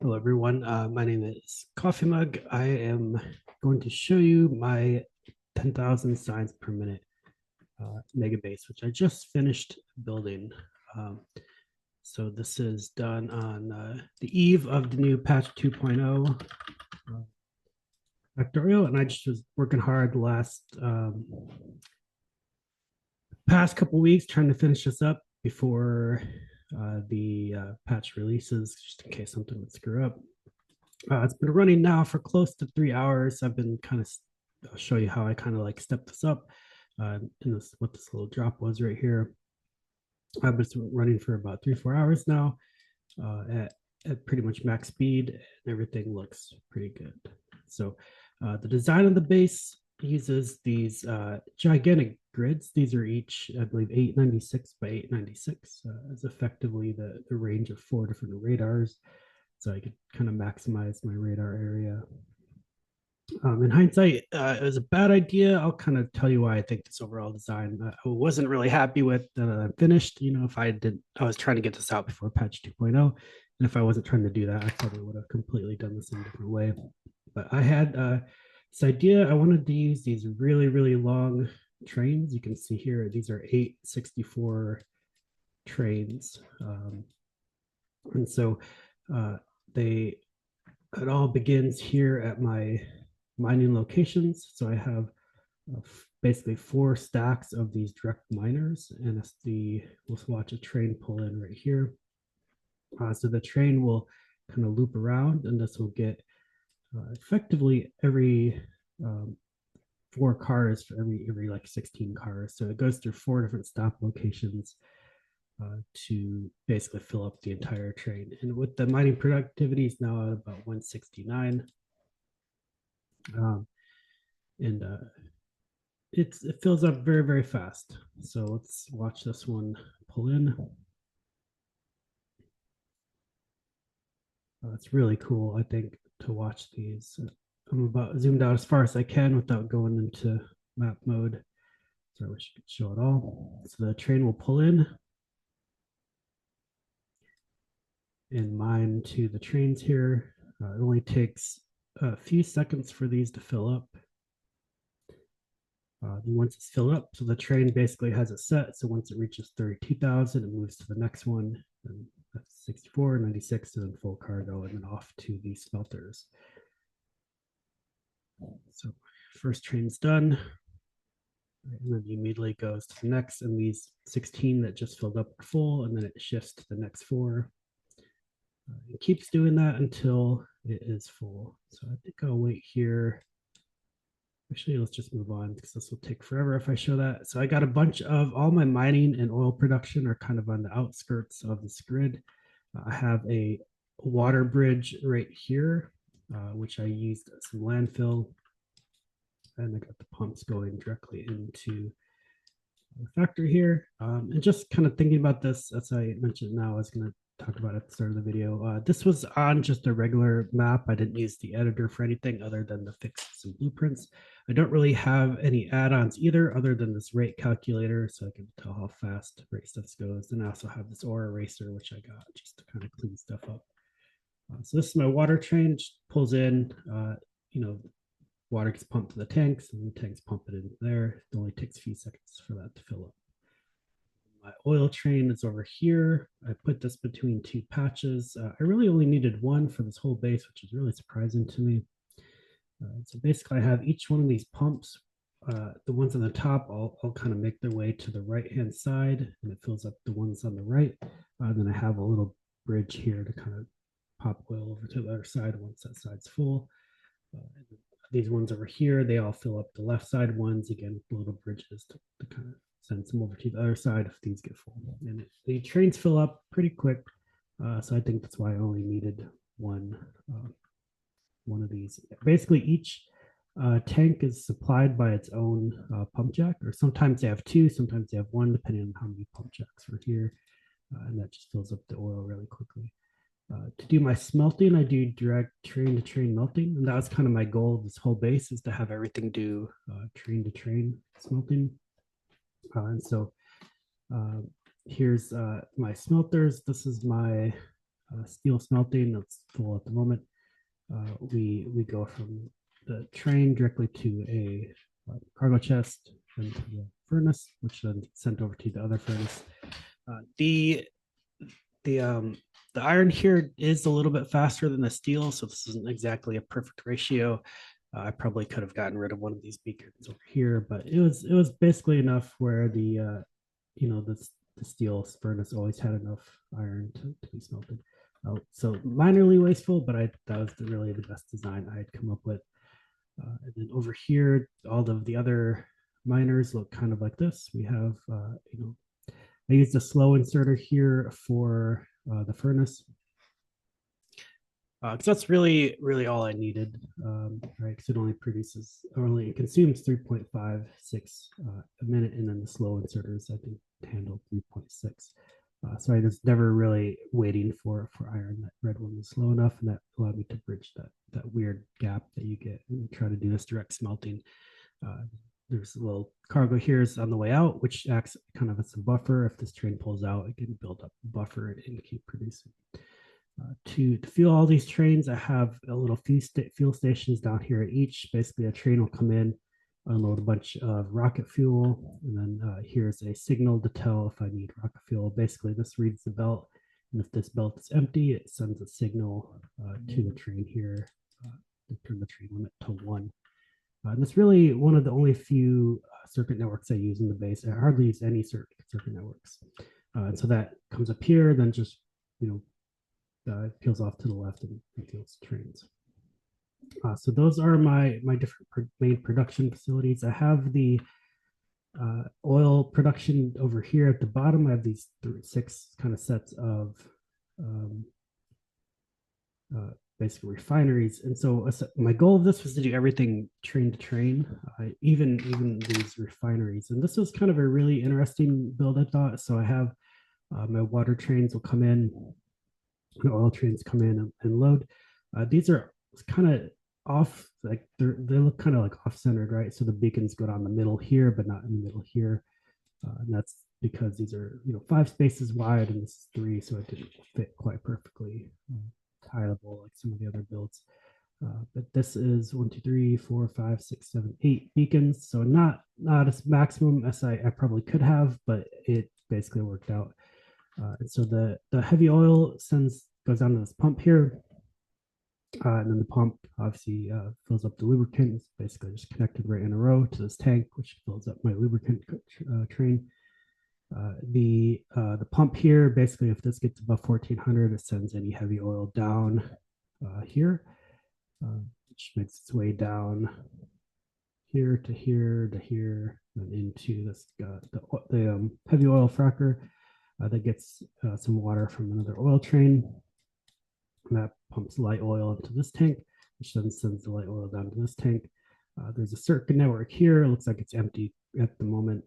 Hello, everyone. My name is Coffee Mug. I am going to show you my 10,000 signs per minute mega base, which I just finished building. Um, so this is done on the eve of the new patch 2.0 Factorio, and I just was working hard the last past couple weeks trying to finish this up before the patch releases, just in case something would screw up. It's been running now for close to 3 hours. I've been kind of, I'll show you how I kind of like step this up in this, what this little drop was right here. I've been running for about 3, 4 hours now at pretty much max speed, and everything looks pretty good. So the design of the base uses these gigantic grids. These are each, I believe, 896 by 896 as effectively the range of 4 different radars. So I could kind of maximize my radar area. In hindsight, it was a bad idea. I'll kind of tell you why I think this overall design I wasn't really happy with that I finished. You know, if I did, I was trying to get this out before patch 2.0. And if I wasn't trying to do that, I probably would have completely done this in a different way. But I had this idea. I wanted to use these really, really long trains. You can see here, these are 864 trains. And so they it all begins here at my mining locations. So I have basically 4 stacks of these direct miners, and it's we'll watch a train pull in right here. So the train will kind of loop around, and this will get effectively every 4 cars for every like 16 cars. So it goes through 4 different stop locations to basically fill up the entire train. And with the mining productivity is now at about 169. Um, and it fills up very, very fast. So let's watch this one pull in. It's really cool, I think, to watch these. I'm about zoomed out as far as I can without going into map mode. So I wish I could show it all. So the train will pull in and mine to the trains here. It only takes a few seconds for these to fill up. Once it's filled up, so the train basically has it set. So once it reaches 32,000, it moves to the next one. And that's 64, 96, and then full cargo, and then off to the smelters. So first train's done. And then immediately goes to the next, and these 16 that just filled up are full, and then it shifts to the next 4. It keeps doing that until it is full. So I think I'll wait here. Actually, let's just move on because this will take forever if I show that. So I got a bunch of all my mining and oil production are kind of on the outskirts of this grid. I have a water bridge right here, which I used some landfill. And I got the pumps going directly into the factory here. And just kind of thinking about this, as I mentioned now, I was going to talk about at the start of the video. This was on just a regular map. I didn't use the editor for anything other than to fix some blueprints. I don't really have any add-ons either, other than this rate calculator, so I can tell how fast rate stuff goes. And I also have this ore eraser, which I got just to kind of clean stuff up. So this is my water train, just pulls in, you know, water gets pumped to the tanks, and the tanks pump it in there. It only takes a few seconds for that to fill up. My oil train is over here. I put this between 2 patches. I really only needed one for this whole base, which is really surprising to me. So basically, I have each one of these pumps. The ones on the top, I'll kind of make their way to the right-hand side, and it fills up the ones on the right. Then I have a little bridge here to kind of pop oil over to the other side once that side's full. These ones over here, they all fill up the left side ones, again, little bridges to kind of send some over to the other side if these get full. And the trains fill up pretty quick. So I think that's why I only needed one of these. Basically, each tank is supplied by its own pump jack, or sometimes they have 2, sometimes they have 1, depending on how many pump jacks are here. And that just fills up the oil really quickly. To do my smelting, I do direct train to train melting. And that was kind of my goal of this whole base, is to have everything do train to train smelting. And so here's my smelters. This is my steel smelting that's full at the moment. We go from the train directly to a cargo chest and to the furnace, which then sent over to the other furnace. Uh, the um the iron here is a little bit faster than the steel, so this isn't exactly a perfect ratio. I probably could have gotten rid of one of these beacons over here, but it was basically enough where the steel furnace always had enough iron to be smelted. So minorly wasteful, but that was really the best design I had come up with. And then over here, all of the other miners look kind of like this. We have, I used a slow inserter here for the furnace, because that's really all I needed, right? Because it consumes 3.56 a minute, and then the slow inserters I think handle 3.6. So I was never really waiting for iron. That red one was slow enough, and that allowed me to bridge that weird gap that you get when you try to do this direct smelting. Uh, there's a little cargo here is on the way out, which acts kind of as a buffer. If this train pulls out, it can build up a buffer and keep producing. To fuel all these trains, I have a little fuel stations down here at each. Basically, a train will come in, unload a bunch of rocket fuel, and then here's a signal to tell if I need rocket fuel. Basically, this reads the belt, and if this belt is empty, it sends a signal to the train here to turn the train limit to 1. And that's really one of the only few circuit networks I use in the base. I hardly use any circuit networks. And so that comes up here, then just, peels off to the left and fuels trains. So those are my different main production facilities. I have the oil production over here at the bottom. I have these 6 kind of sets of basically refineries. And so my goal of this was to do everything train to train, even these refineries. And this was kind of a really interesting build, I thought. So I have my water trains will come in, the oil trains come in and load. These are kind of off, like they look kind of like off centered, right? So the beacons go down the middle here, but not in the middle here. And that's because these are 5 spaces wide and this is 3, so it didn't fit quite perfectly tileable like some of the other builds. But this is 1, 2, 3, 4, 5, 6, 7, 8 beacons. So not as maximum as I probably could have, but it basically worked out. And so the heavy oil goes down to this pump here. And then the pump obviously fills up the lubricant. It's basically just connected right in a row to this tank, which fills up my lubricant train. The pump here, basically, if this gets above 1400, it sends any heavy oil down here, which makes its way down here to here to here, and into this the heavy oil fracker that gets some water from another oil train. And that pumps light oil into this tank, which then sends the light oil down to this tank. There's a circuit network here. It looks like it's empty at the moment.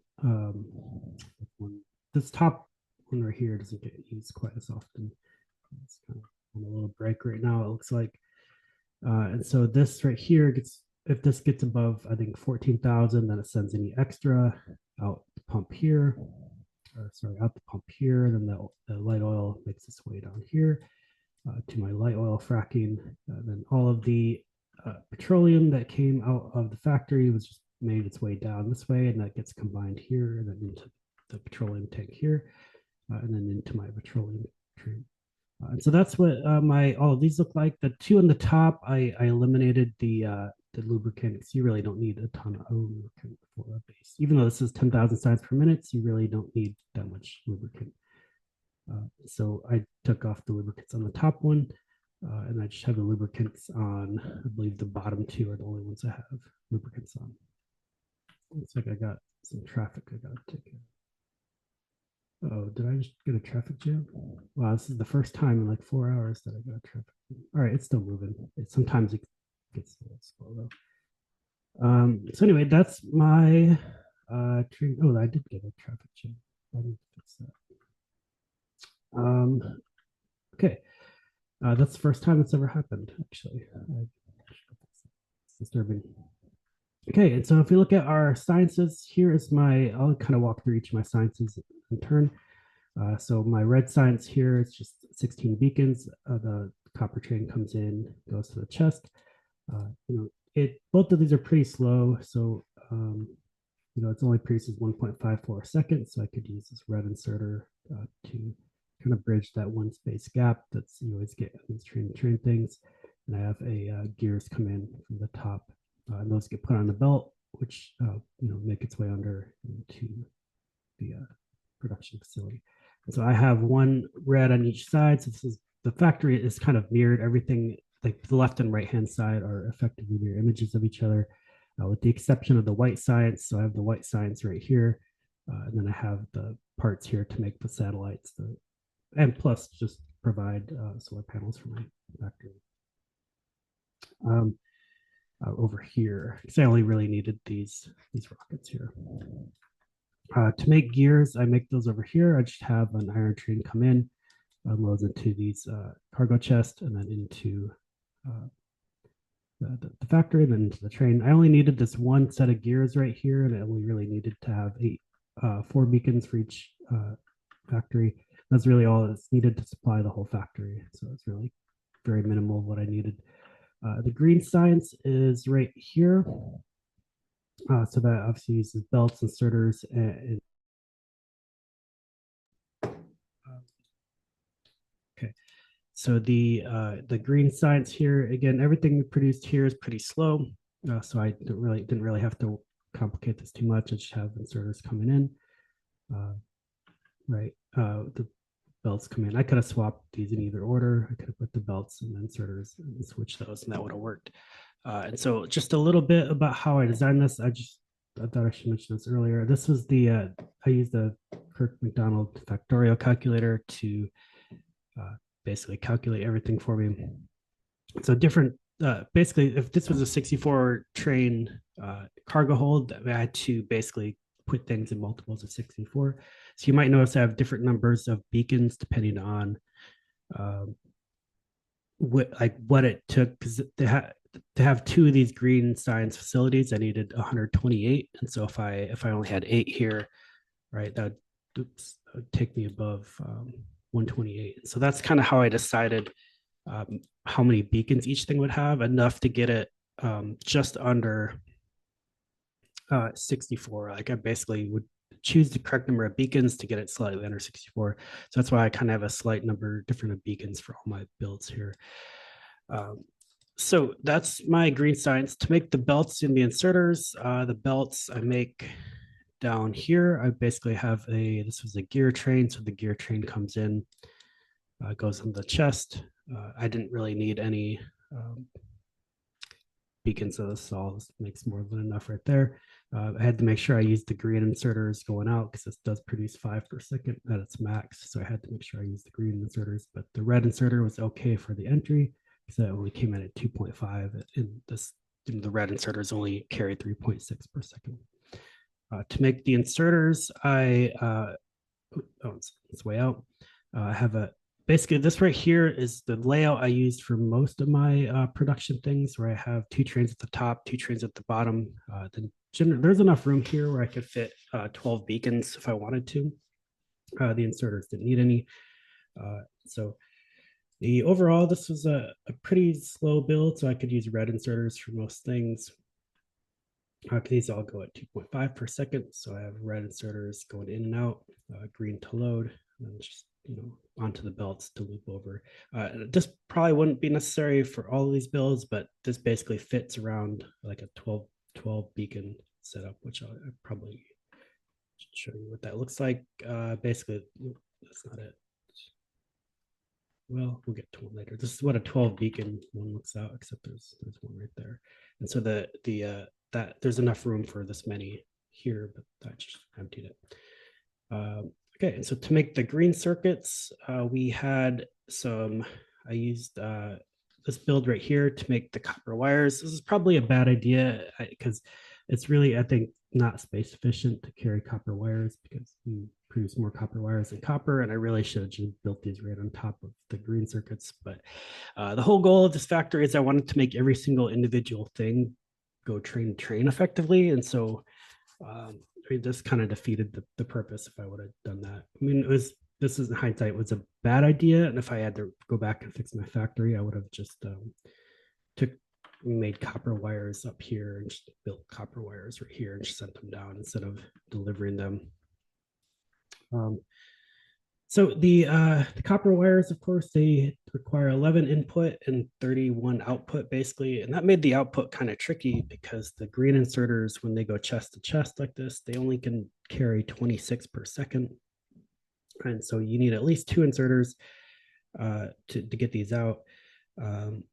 This top one right here doesn't get used quite as often. It's kind of on a little break right now, it looks like. And so this right here if this gets above, I think 14,000, then it sends any extra out the pump here. Out the pump here. And then the light oil makes its way down here to my light oil fracking. Then all of the petroleum that came out of the factory was just made its way down this way, and that gets combined here and then into the petroleum tank here, and then into my petroleum train. And so that's what all of these look like. The 2 on the top, I eliminated the lubricant because you really don't need a ton of lubricant for a base. Even though this is 10,000 sides per minute, you really don't need that much lubricant. So I took off the lubricants on the top one, and I just have the lubricants on. I believe the bottom 2 are the only ones I have lubricants on. Looks like I got some traffic I got to take care of. Oh, did I just get a traffic jam? Wow, this is the first time in like 4 hours that I got a traffic jam. All right, it's still moving. Sometimes it gets a little slow though. So anyway, that's my train. Oh, I did get a traffic jam. I need to fix that. Okay. That's the first time it's ever happened, actually. It's disturbing. Okay, and so if we look at our sciences, here is I'll kind of walk through each of my sciences in turn. So my red science here is just 16 beacons. The copper train comes in, goes to the chest. Both of these are pretty slow. So it's only produces 1.54 seconds. So I could use this red inserter to kind of bridge that one space gap that's you always get these train things. And I have a gears come in from the top, and those get put on the belt, which make its way under into the production facility. And so I have one red on each side. So this is the factory is kind of mirrored. Everything like the left and right hand side are effectively mirror images of each other, with the exception of the white science. So I have the white science right here, and then I have the parts here to make the satellites, and plus just provide solar panels for my factory. Over here, because I only really needed these rockets here. To make gears, I make those over here. I just have an iron train come in, unloads into these cargo chests, and then into the factory, and then into the train. I only needed this one set of gears right here, and I only really needed to have 4 beacons for each factory. That's really all that's needed to supply the whole factory. So it's really very minimal of what I needed. The green science is right here. So that obviously uses belts, inserters, and okay. So the green science here, again, everything produced here is pretty slow. So I didn't really have to complicate this too much. I just have inserters coming in. Right. The belts come in. I could have swapped these in either order. I could have put the belts and inserters and switch those, and that would have worked. And so just a little bit about how I designed this. I thought I should mention this earlier. This was I used the Kirk McDonald Factorio calculator to basically calculate everything for me. So basically, if this was a 64 train cargo hold, I had to basically put things in multiples of 64. So you might notice I have different numbers of beacons depending on what it took, because to have 2 of these green science facilities, I needed 128. And so if I only had 8 here, right, that would take me above 128. So that's kind of how I decided how many beacons each thing would have, enough to get it just under 64. Like I basically would choose the correct number of beacons to get it slightly under 64. So that's why I kind of have a slight number different of beacons for all my builds here. So that's my green science. To make the belts in the inserters, the belts I make down here, I basically have this was a gear train. So the gear train comes in, goes on the chest. I didn't really need any beacons, so this all makes more than enough right there. I had to make sure I used the green inserters going out because this does produce 5 per second at its max. So I had to make sure I used the green inserters, but the red inserter was okay for the entry because it only came in at 2.5. In this, the red inserters only carry 3.6 per second. To make the inserters, it's way out. I have basically this right here is the layout I used for most of my production things, where I have 2 trains at the top, 2 trains at the bottom. There's enough room here where I could fit 12 beacons if I wanted to. The inserters didn't need any. So the overall, this was a pretty slow build, so I could use red inserters for most things. These all go at 2.5 per second, so I have red inserters going in and out, green to load, and just onto the belts to loop over. This probably wouldn't be necessary for all of these builds, but this basically fits around like a 12 beacon setup, which I probably show you what that looks like. Basically, that's not it. Well, we'll get to one later. This is what a 12 beacon one looks out, except there's one right there. And so that there's enough room for this many here, but I just emptied it. Okay, and so to make the green circuits, we had I used this build right here to make the copper wires. This is probably a bad idea because it's really, I think, not space efficient to carry copper wires because you produce more copper wires than copper. And I really should have just built these right on top of the green circuits. But the whole goal of this factory is I wanted to make every single individual thing go train effectively. And so this kind of defeated the purpose if I would have done that. I mean, it was this is in hindsight was a bad idea. And if I had to go back and fix my factory, I would have just took made copper wires up here and just built copper wires right here and just sent them down instead of delivering them. Um, so the copper wires, of course, they require 11 input and 31 output, basically, and that made the output kind of tricky because the green inserters, when they go chest to chest like this, they only can carry 26 per second, and so you need at least two inserters to get these out. Um,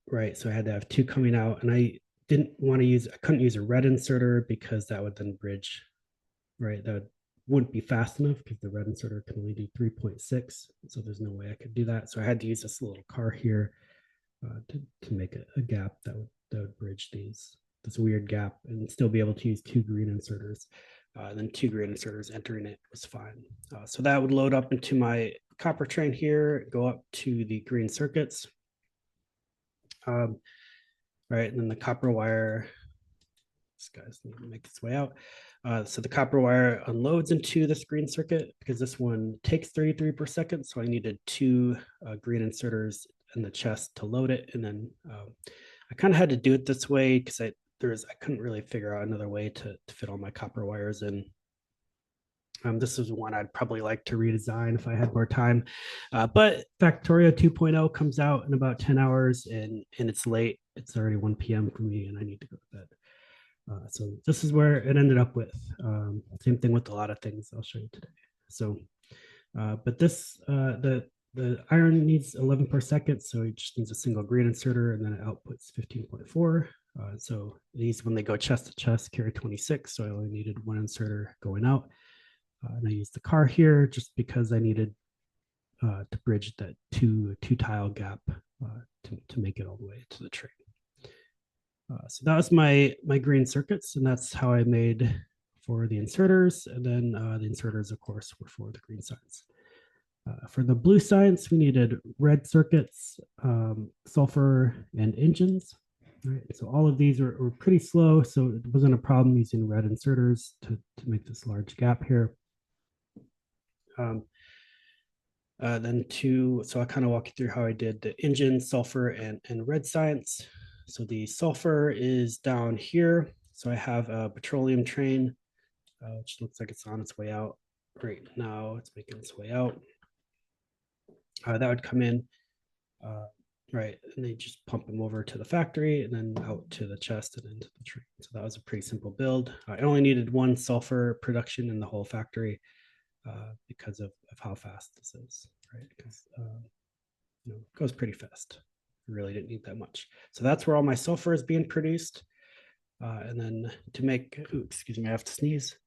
right, so I had to have two coming out, and I couldn't use a red inserter because that would then bridge, right? That wouldn't be fast enough because the red inserter can only do 3.6. So there's no way I could do that. So I had to use this little car here to make a gap that would bridge this weird gap and still be able to use two green inserters. And then two green inserters entering it was fine. So that would load up into my copper train here, go up to the green circuits. Right, and then the copper wire, this guy's need to make its way out. So the copper wire unloads into this green circuit because this one takes 33 per second. So I needed two green inserters in the chest to load it. And then I kind of had to do it this way because I couldn't really figure out another way to fit all my copper wires in. This is one I'd probably like to redesign if I had more time. But Factorio 2.0 comes out in about 10 hours and it's late. It's already 1 p.m. for me and I need to go to bed. So this is where it ended up with. Same thing with a lot of things I'll show you today. So, but the iron needs 11 per second, so it just needs a single green inserter, and then it outputs 15.4. So these, when they go chest to chest, carry 26. So I only needed one inserter going out, and I used the car here just because I needed to bridge that two tile gap to make it all the way to the train. So that was my green circuits, and that's how I made for the inserters. And then the inserters, of course, were for the green signs. For the blue signs, we needed red circuits, sulfur, and engines. Right. So all of these were pretty slow, so it wasn't a problem using red inserters to make this large gap here. So I kind of walk you through how I did the engine, sulfur, and red science. So the sulfur is down here. So I have a petroleum train, which looks like it's on its way out right now. It's making its way out. That would come in, right, and they just pump them over to the factory and then out to the chest and into the train. So that was a pretty simple build. I only needed one sulfur production in the whole factory because of how fast this is, right? Because it goes pretty fast. Really didn't need that much. So that's where all my sulfur is being produced. And then to make, excuse me, I have to sneeze.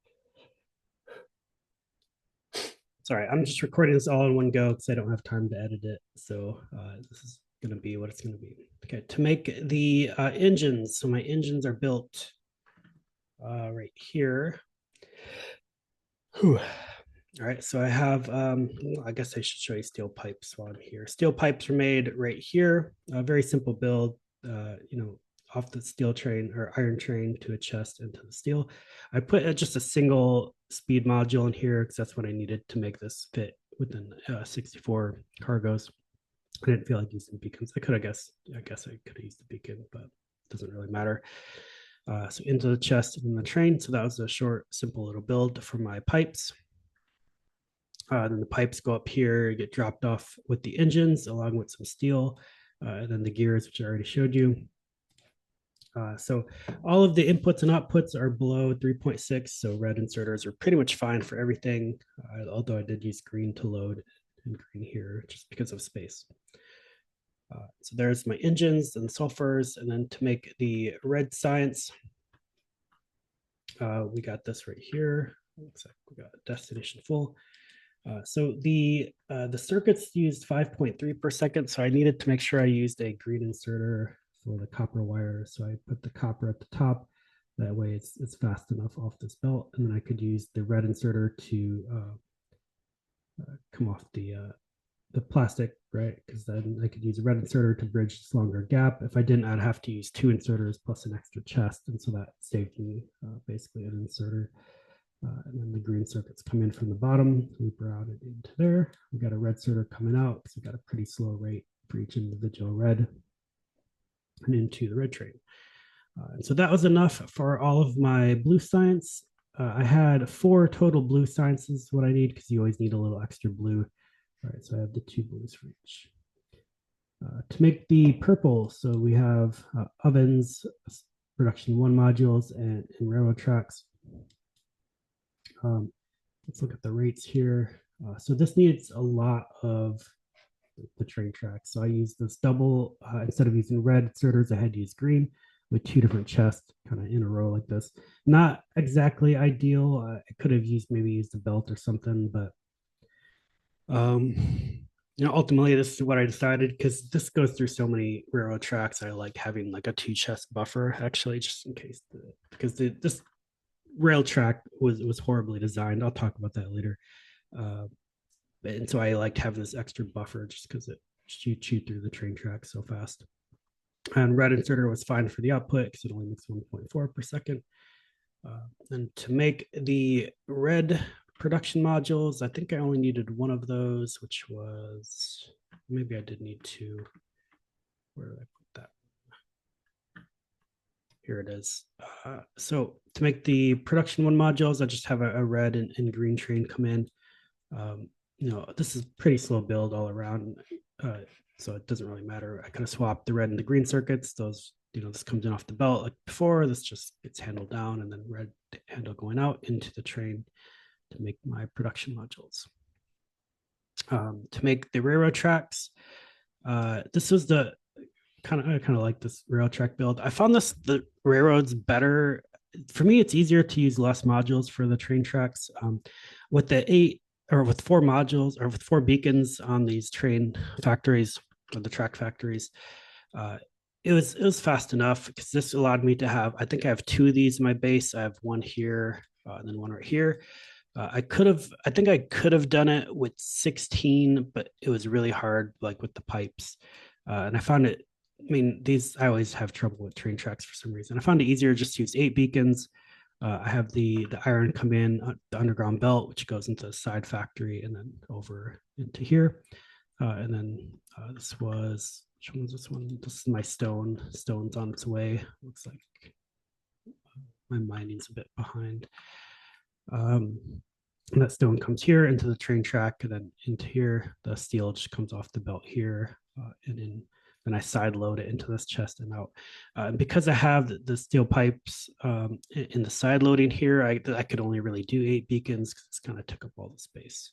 Sorry, I'm just recording this all in one go because I don't have time to edit it. So this is going to be what it's going to be. Okay, to make the engines. So my engines are built right here. Whew. All right, so I have, I guess I should show you steel pipes while I'm here. Steel pipes are made right here. A very simple build, off the steel train or iron train to a chest into the steel. I put just a single speed module in here because that's what I needed to make this fit within 64 cargoes. I didn't feel like using beacons. I guess I could have used the beacon, but it doesn't really matter. So into the chest and the train. So that was a short, simple little build for my pipes. Then the pipes go up here, get dropped off with the engines along with some steel, and then the gears, which I already showed you. So all of the inputs and outputs are below 3.6. So red inserters are pretty much fine for everything, although I did use green to load and green here just because of space. So there's my engines and sulfurs. And then to make the red science, we got this right here. Looks like we got destination full. So the circuits used 5.3 per second. So I needed to make sure I used a green inserter for the copper wire. So I put the copper at the top. That way it's fast enough off this belt. And then I could use the red inserter to come off the plastic, right? Because then I could use a red inserter to bridge this longer gap. If I didn't, I'd have to use two inserters plus an extra chest. And so that saved me basically an inserter. And then the green circuits come in from the bottom, we route it into there. We got a red circuit coming out because we got a pretty slow rate for each individual red and into the red train. And so that was enough for all of my blue science. I had 4 total blue sciences, what I need, because you always need a little extra blue. All right, so I have the 2 blues for each. To make the purple, so we have ovens, production 1 modules, and railroad tracks. Let's look at the rates here. So this needs a lot of the train tracks. So I use this double, instead of using red inserters, I had to use green with 2 different chests kind of in a row like this. Not exactly ideal. I could have maybe used a belt or something, but ultimately this is what I decided because this goes through so many railroad tracks. I like having like a 2 chest buffer actually, just in case because this rail track was horribly designed. I'll talk about that later. And so I liked having this extra buffer just because it chewed through the train track so fast. And red inserter was fine for the output because it only makes 1.4 per second. And to make the red production modules, I think I only needed 1 of those, which was, maybe I did need 2. Where did I put that? Here it is. So to make the production 1 modules, I just have a red and green train come in. This is pretty slow build all around. So it doesn't really matter. I kind of swap the red and the green circuits. Those, this comes in off the belt like before. This just gets handled down, and then red handle going out into the train to make my production modules. To make the railroad tracks, this was I kind of like this rail track build. I found the railroads better. For me, it's easier to use less modules for the train tracks. With the 8 or with 4 modules or with 4 beacons on these train factories or the track factories, it was fast enough because this allowed me to have, I think I have 2 of these in my base. I have 1 here and then 1 right here. I think I could have done it with 16, but it was really hard, like with the pipes. And I found it, I always have trouble with train tracks for some reason. I found it easier just to use 8 beacons. I have the iron come in the underground belt, which goes into the side factory and then over into here. And then this was, which one was this one? This is my stone. Stone's on its way. Looks like my mining's a bit behind. And that stone comes here into the train track and then into here. The steel just comes off the belt here then I side load it into this chest and out. Because I have the steel pipes in the side loading here, I could only really do 8 beacons because it's kind of took up all the space.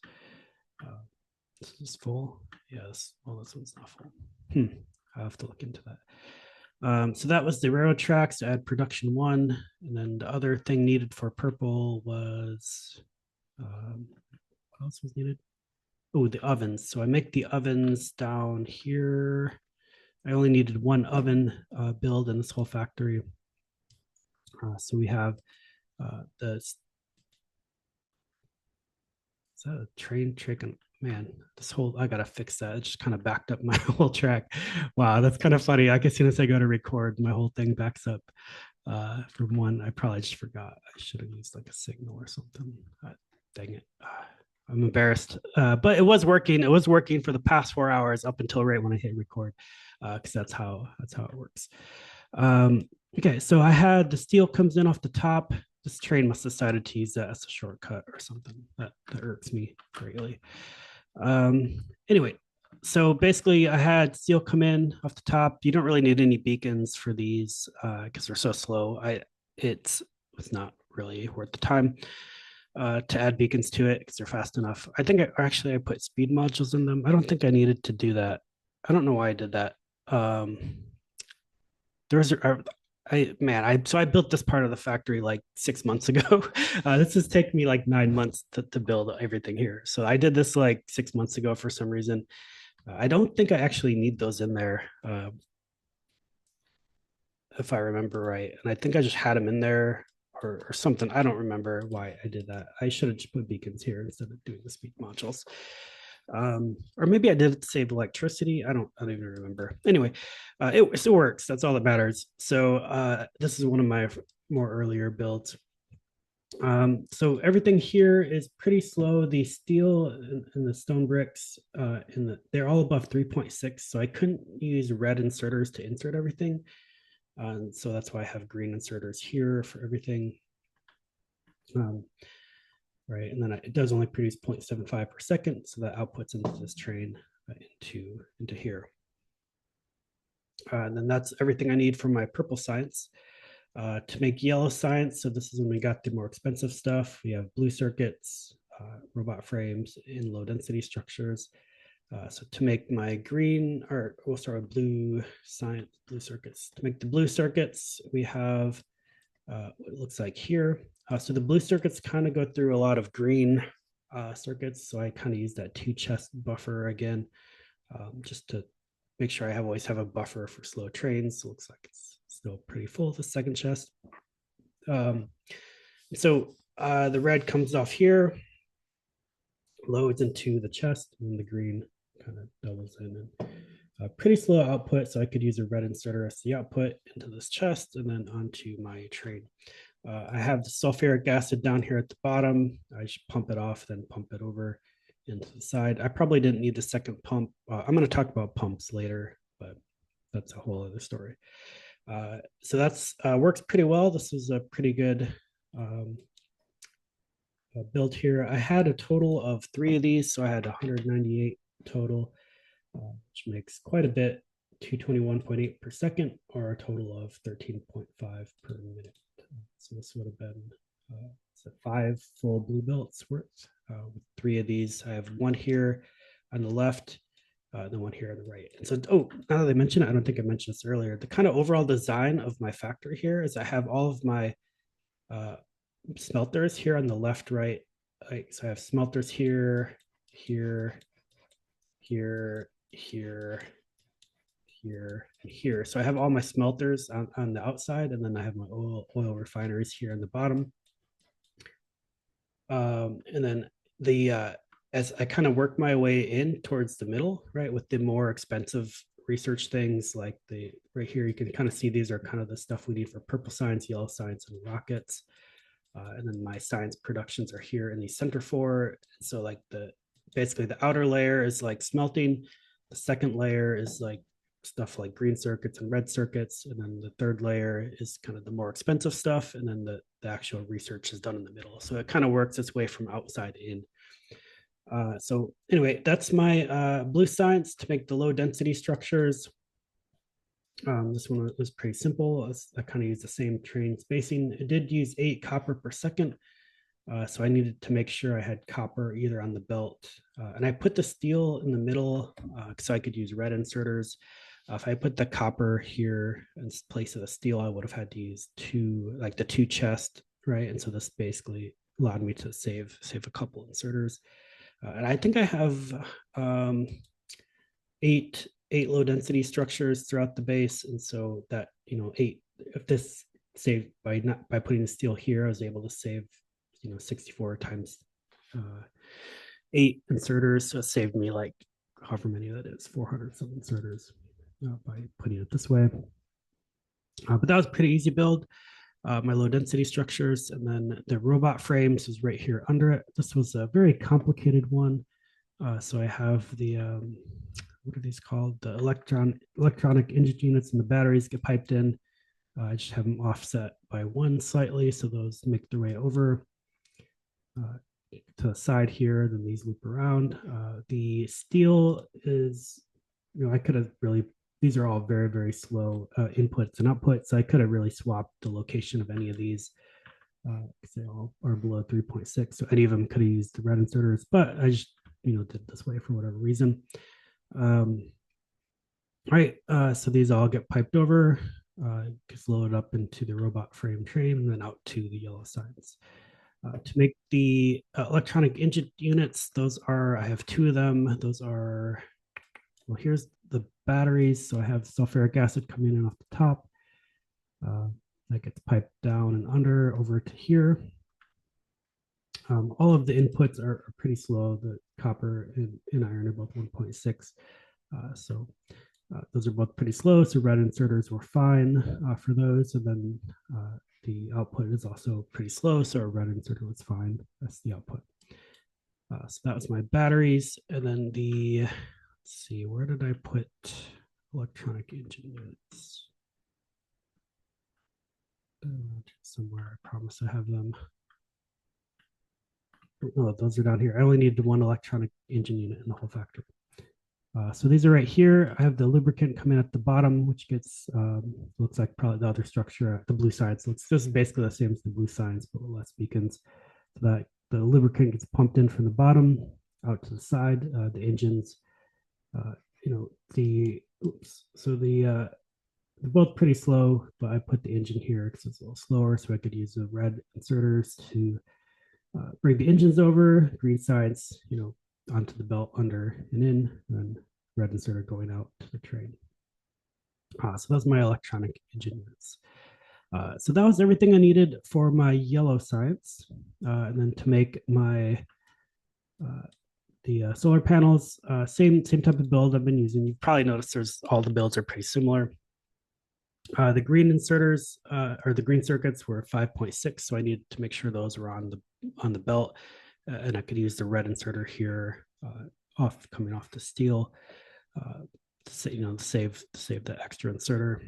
This is full. Yes. Well, this one's not full. I'll have to look into that. So that was the railroad tracks to add production 1. And then the other thing needed for purple was, what else was needed? Oh, the ovens. So I make the ovens down here. I only needed 1 oven build in this whole factory. So we have is that a train chicken? Man, I gotta fix that. It just kind of backed up my whole track. Wow, that's kind of funny. I guess as soon as I go to record, my whole thing backs up. From 1, I probably just forgot. I should have used like a signal or something. Dang it. I'm embarrassed. But it was working. It was working for the past 4 hours up until right when I hit record. Because that's how it works. Okay, so I had the steel comes in off the top. This train must have decided to use that as a shortcut or something. That irks me greatly. Anyway, so basically I had steel come in off the top. You don't really need any beacons for these because they're so slow. It's not really worth the time to add beacons to it because they're fast enough. I think I put speed modules in them. I don't think I needed to do that. I don't know why I did that. I built this part of the factory like 6 months ago. This has taken me like 9 months to build everything here. So I did this like 6 months ago for some reason. I don't think I actually need those in there, if I remember right. And I think I just had them in there or something. I don't remember why I did that. I should have just put beacons here instead of doing the speed modules. Or maybe I did it to save electricity. I don't even remember. Anyway, it works. That's all that matters. So this is one of my more earlier builds. So everything here is pretty slow. The steel and the stone bricks, they're all above 3.6. So I couldn't use red inserters to insert everything. So that's why I have green inserters here for everything. Right, and then it does only produce 0.75 per second, so that outputs into this train into here. And then that's everything I need for my purple science. To make yellow science, so this is when we got the more expensive stuff. We have blue circuits, robot frames, and low density structures. So to make my green, or we'll start with blue science, blue circuits. To make the blue circuits, we have what it looks like here. So the blue circuits kind of go through a lot of green circuits. So I kind of use that 2 chest buffer again, just to make sure I always have a buffer for slow trains. So it looks like it's still pretty full, the second chest. So the red comes off here, loads into the chest, and the green kind of doubles in. And pretty slow output, so I could use a red inserter as the output into this chest and then onto my train. I have the sulfuric acid down here at the bottom. I should pump it off, then pump it over into the side. I probably didn't need the second pump. I'm going to talk about pumps later, but that's a whole other story. So that's works pretty well. This was a pretty good build here. I had a total of 3 of these, so I had 198 total, which makes quite a bit, 221.8 per second, or a total of 13.5 per minute. So this would have been 5 full blue belts worth with 3 of these. I have one here on the left, then one here on the right. And so, now that I mention it, I don't think I mentioned this earlier. The kind of overall design of my factory here is I have all of my smelters here on the left, right. So I have smelters here, here, here, here, here, and here. So I have all my smelters on the outside, and then I have my oil refineries here on the bottom. And then as I kind of work my way in towards the middle, right, with the more expensive research things, like right here, you can kind of see these are kind of the stuff we need for purple science, yellow science, and rockets. And then my science productions are here in the center 4. So like basically the outer layer is like smelting. The second layer is like stuff like green circuits and red circuits. And then the third layer is kind of the more expensive stuff. And then the actual research is done in the middle. So it kind of works its way from outside in. So anyway, that's my blue science to make the low density structures. This one was pretty simple. I kind of used the same train spacing. It did use 8 copper per second. So I needed to make sure I had copper either on the belt. And I put the steel in the middle so I could use red inserters. If I put the copper here in place of the steel, I would have had to use the 2 chest, right? And so this basically allowed me to save a couple inserters. And I think I have 8 low density structures throughout the base. And so that, 8, if this saved by putting the steel here, I was able to save, 64 times 8 inserters. So it saved me like however many that is, 400 some inserters by putting it this way. But that was pretty easy build. My low density structures, and then the robot frames is right here under it. This was a very complicated one. So I have the what are these called? The electronic engine units and the batteries get piped in. I just have them offset by 1 slightly, so those make their way over to the side here. Then these loop around. The steel is, I could have really. These are all very, very slow inputs and outputs. So I could have really swapped the location of any of these because they all are below 3.6. So any of them could have used the red inserters, but I just did it this way for whatever reason. All right, so these all get piped over, gets loaded up into the robot frame train, and then out to the yellow sides. To make the electronic engine units, I have 2 of them. Those are, well, here's the batteries. So I have sulfuric acid coming in off the top. That gets piped down and under over to here. All of the inputs are pretty slow. The copper and iron are both 1.6. So those are both pretty slow. So red inserters were fine for those. And then the output is also pretty slow, so a red inserter was fine. That's the output. So that was my batteries. And then let's see, where did I put electronic engine units? Somewhere, I promise I have them. Oh, those are down here. I only need the one electronic engine unit in the whole factory. So these are right here. I have the lubricant coming at the bottom, which gets, looks like probably the other structure, the blue side. So this is basically the same as the blue signs, but with less beacons. So that the lubricant gets pumped in from the bottom out to the side. The engines, they're both pretty slow, but I put the engine here because it's a little slower, so I could use the red inserters to bring the engines over, green sides, onto the belt under and in, and then red inserter going out to the train. So that's my electronic engine units. So that was everything I needed for my yellow science. And then to make my the solar panels, same type of build I've been using. You've probably noticed all the builds are pretty similar. The green inserters or the green circuits were 5.6, so I needed to make sure those were on the belt, and I could use the red inserter here coming off the steel to save the extra inserter.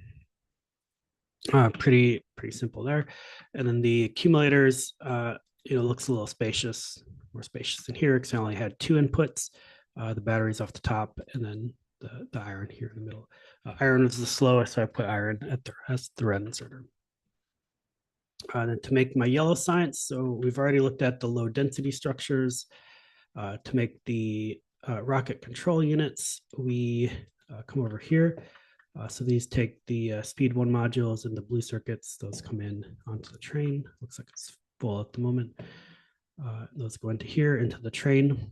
Pretty simple there. And then the accumulators, looks a little more spacious in here because I only had two inputs, the batteries off the top, and then the iron here in the middle. Iron is the slowest, so I put iron as the red inserter. Then to make my yellow science, so we've already looked at the low density structures. To make the rocket control units, we come over here. So these take the speed 1 modules and the blue circuits. Those come in onto the train. Looks like it's full at the moment. Those go into here, into the train.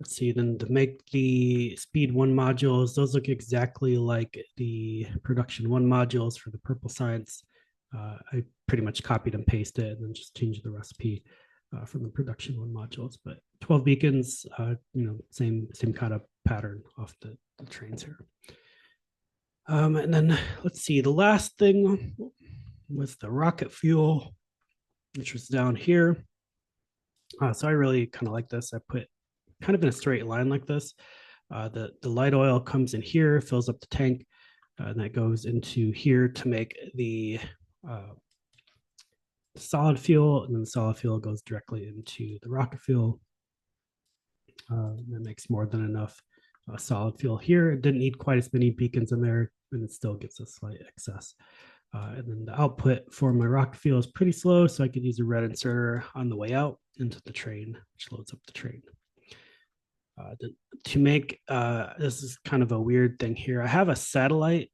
Let's see, then to make the speed 1 modules, those look exactly like the production 1 modules for the purple science. I pretty much copied and pasted and then just changed the recipe from the production 1 modules, but 12 beacons, same kind of pattern off the trains here. And then let's see, the last thing was the rocket fuel, which was down here. So I really kind of like this. I put kind of in a straight line like this. The light oil comes in here, fills up the tank, and that goes into here to make the solid fuel, and then the solid fuel goes directly into the rocket fuel. That makes more than enough solid fuel here. It didn't need quite as many beacons in there, and it still gets a slight excess. And then the output for my rocket fuel is pretty slow, so I could use a red inserter on the way out into the train, which loads up the train. To make, this is kind of a weird thing here. I have a satellite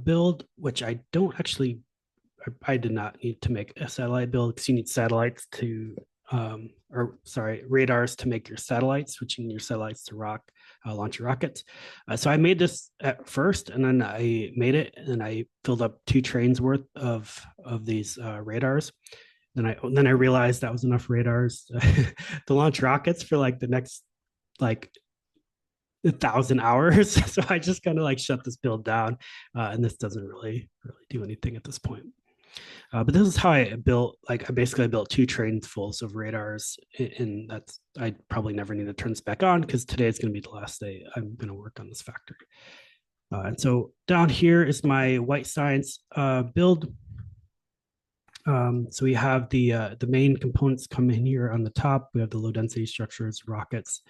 build, which I don't actually, I did not need to make a satellite build because you need satellites radars to make your satellites, switching your satellites to launch your rockets. So I made this at first, and then I made it, and I filled up 2 trains worth of these radars. Then I realized that was enough radars to launch rockets for like the next 1,000 hours. So I just kind of shut this build down, and this doesn't really do anything at this point. But this is how I built. I basically built 2 trains full of radars, and I probably never need to turn this back on because today is going to be the last day I'm going to work on this factory. And so down here is my white science build. So we have the main components come in here on the top. We have the low density structures, rockets,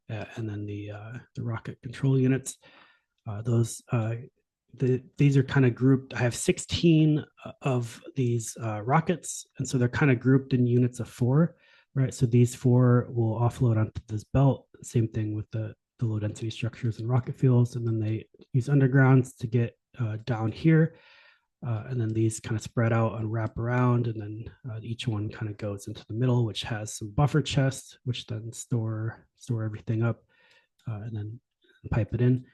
and then the rocket control units. These are kind of grouped. I have 16 of these rockets, and so they're kind of grouped in units of 4, right? So these 4 will offload onto this belt. Same thing with the low density structures and rocket fuels, and then they use undergrounds to get down here. And then these kind of spread out and wrap around, and then each one kind of goes into the middle, which has some buffer chests, which then store everything up, and then pipe it in.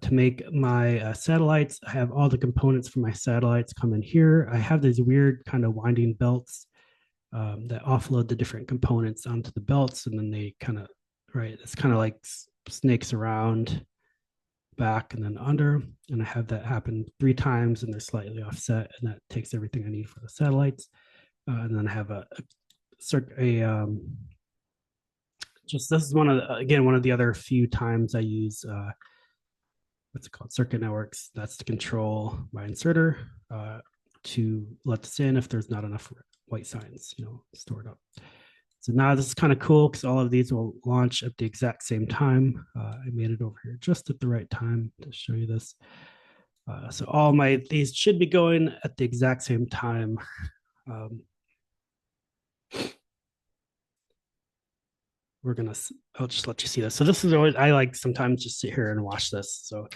To make my satellites, I have all the components for my satellites come in here. I have these weird kind of winding belts that offload the different components onto the belts, and then they kind of, right, it's kind of like snakes around back and then under, and I have that happen 3 times, and they're slightly offset, and that takes everything I need for the satellites. And then I have just this is one of again one of the other few times I use what's it called, circuit networks. That's to control my inserter to let this in if there's not enough white signs, stored up. So now this is kind of cool because all of these will launch at the exact same time. I made it over here just at the right time to show you this. So all these should be going at the exact same time. I'll just let you see this. So this is always, I like sometimes just sit here and watch this. So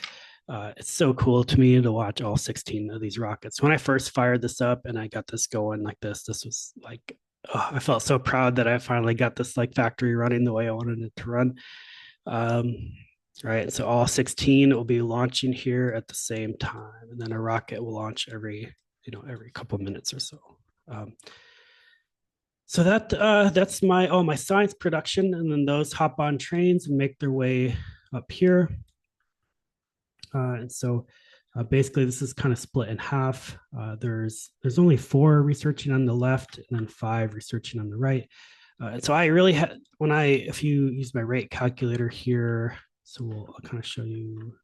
it's so cool to me to watch all 16 of these rockets. When I first fired this up and I got this going like this was like, I felt so proud that I finally got this like factory running the way I wanted it to run. Right. So all 16 will be launching here at the same time. And then a rocket will launch every couple of minutes or so. So that's my science production, and then those hop on trains and make their way up here. And so basically this is kind of split in half. There's only 4 researching on the left and then 5 researching on the right. And so I really had, if you use my rate calculator here, so I'll kind of show you.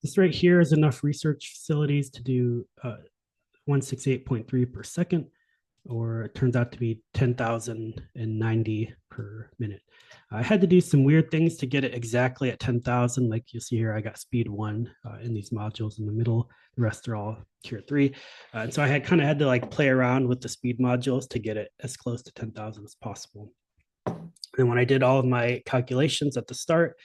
This right here is enough research facilities to do 168.3 per second, or it turns out to be 10,090 per minute. I had to do some weird things to get it exactly at 10,000. Like you see here, I got speed 1 in these modules in the middle. The rest are all tier 3. And so I had to like play around with the speed modules to get it as close to 10,000 as possible. And when I did all of my calculations at the start,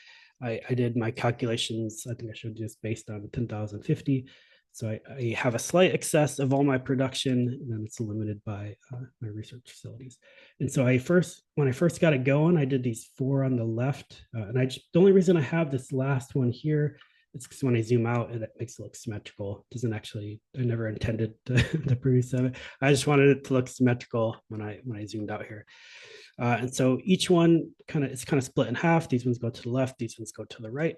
I did my calculations, I think I showed just based on 10,050. So I have a slight excess of all my production, and then it's limited by my research facilities. And so when I first got it going, I did these 4 on the left. And the only reason I have this last one here is because when I zoom out, it makes it look symmetrical. It doesn't actually, I never intended to produce it. I just wanted it to look symmetrical when I zoomed out here. And so each one it's kind of split in half. These ones go to the left, these ones go to the right.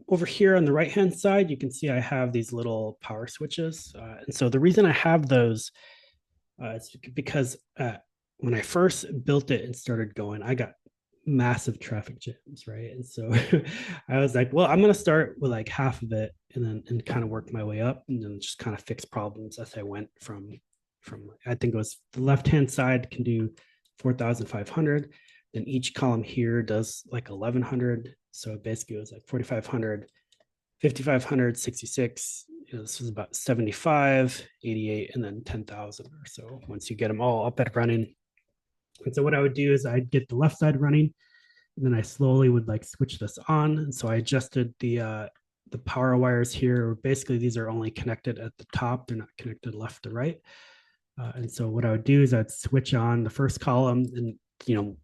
Over here on the right-hand side, you can see I have these little power switches. And so the reason I have those is because when I first built it and started going, I got massive traffic jams, right? And so I was like, well, I'm going to start with like half of it and kind of work my way up and then just kind of fix problems as I went from I think it was the left-hand side can do 4,500. Then each column here does like 1,100. So basically it was like 4,500, 5,500, 66. This was about 75, 88, and then 10,000 or so once you get them all up and running. And so what I would do is I'd get the left side running, and then I slowly would like switch this on. And so I adjusted the power wires here. Basically, these are only connected at the top. They're not connected left to right. And so what I would do is I'd switch on the first column and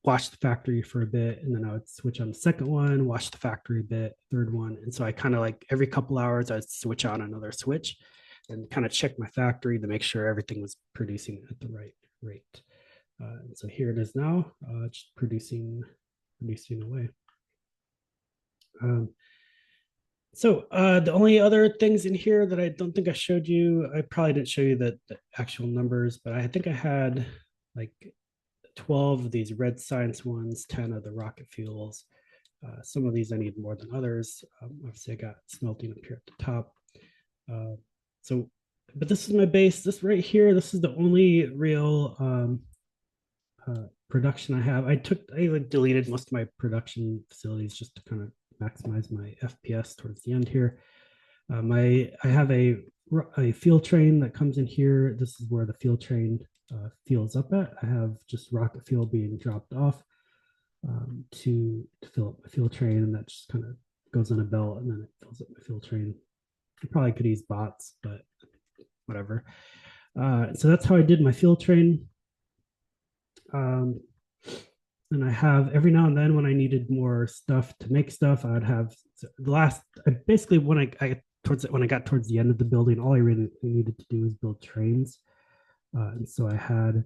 watch the factory for a bit, and then I would switch on the second one, watch the factory a bit, third one. And so I kind of like every couple hours I'd switch on another switch and kind of check my factory to make sure everything was producing at the right rate. And so here it is now, just producing away. So the only other things in here that I don't think I showed you, I probably didn't show you the actual numbers, but I think I had like 12 of these red science ones, 10 of the rocket fuels. Some of these I need more than others. Obviously, I got smelting up here at the top. But this is my base. This right here, this is the only real production I have. I like deleted most of my production facilities just to kind of maximize my FPS towards the end here. I have a fuel train that comes in here. This is where the fuel train fuels up at. I have just rocket fuel being dropped off to fill up my fuel train, and that just kind of goes on a belt and then it fills up my fuel train. I probably could use bots, but whatever. So that's how I did my fuel train. And I have every now and then when I needed more stuff to make stuff, I'd have basically when I got towards the end of the building, all I really needed to do was build trains. And so I had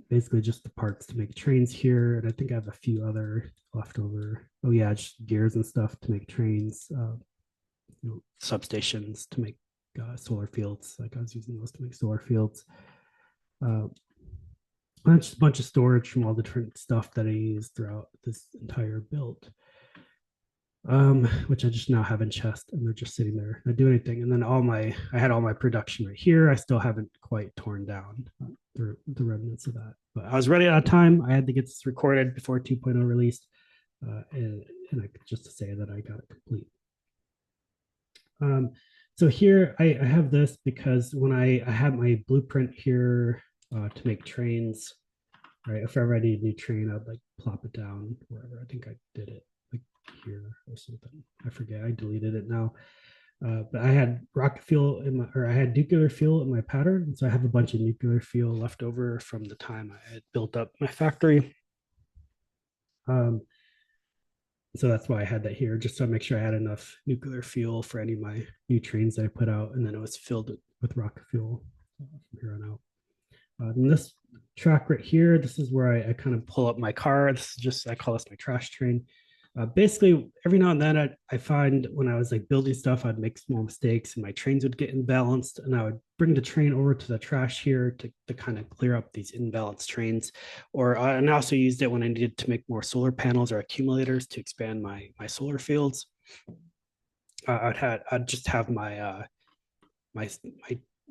Basically just the parts to make trains here. And I think I have a few other leftover. Oh yeah, just gears and stuff to make trains, substations to make solar fields. Like I was using those to make solar fields. Uh, just a bunch of storage from all the different stuff that I used throughout this entire build. Which I just now have in chest and they're just sitting there, not doing anything. And then I had all my production right here. I still haven't quite torn down the remnants of that, but I was running out of time. I had to get this recorded before 2.0 released. And just to say that I got it complete. So here I have this because when I have my blueprint here to make trains, right? If ever I need a new train, I'd like plop it down wherever. I think I did it like here or something. I forget. I deleted it now. But I had rocket fuel I had nuclear fuel in my pattern. And so I have a bunch of nuclear fuel left over from the time I had built up my factory. So that's why I had that here, just to make sure I had enough nuclear fuel for any of my new trains that I put out. And then it was filled with rocket fuel from here on out. And this track right here, this is where I kind of pull up my car. This is just, I call this my trash train. Basically, every now and then I find when I was like building stuff, I'd make small mistakes and my trains would get imbalanced. And I would bring the train over to the trash here to kind of clear up these imbalanced trains. Or and I also used it when I needed to make more solar panels or accumulators to expand my solar fields. I'd just have my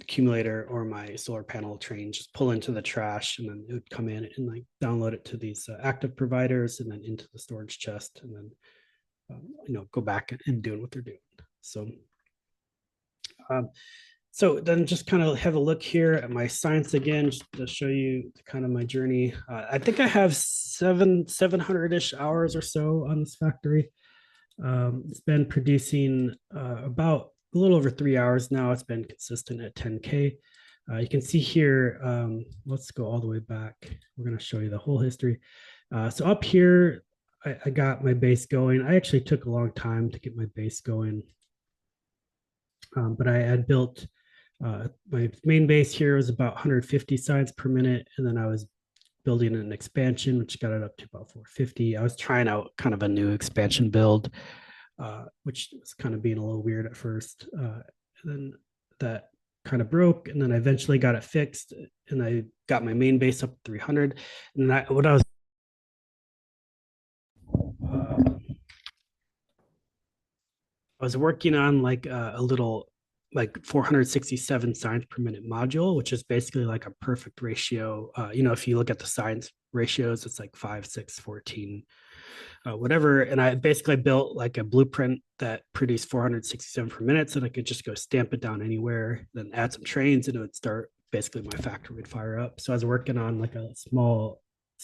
accumulator or my solar panel train just pull into the trash, and then it would come in and like download it to these active providers and then into the storage chest, and then go back and doing what they're doing. So then just kind of have a look here at my science again, just to show you kind of my journey. I think I have 700-ish hours or so on this factory. It's been producing about a little over 3 hours now. It's been consistent at 10K. You can see here, let's go all the way back. We're going to show you the whole history. So up here, I got my base going. I actually took a long time to get my base going. But I had built my main base here was about 150 signs per minute. And then I was building an expansion, which got it up to about 450. I was trying out kind of a new expansion build, which was kind of being a little weird at first. And then that kind of broke, and then I eventually got it fixed, and I got my main base up to 300. And what I was working on like a little like 467 signs per minute module, which is basically like a perfect ratio. If you look at the signs ratios, it's like 5, 6, 14, whatever. And I basically built like a blueprint that produced 467 per minute, so that I could just go stamp it down anywhere, then add some trains, and it would start, basically my factory would fire up. So I was working on like a small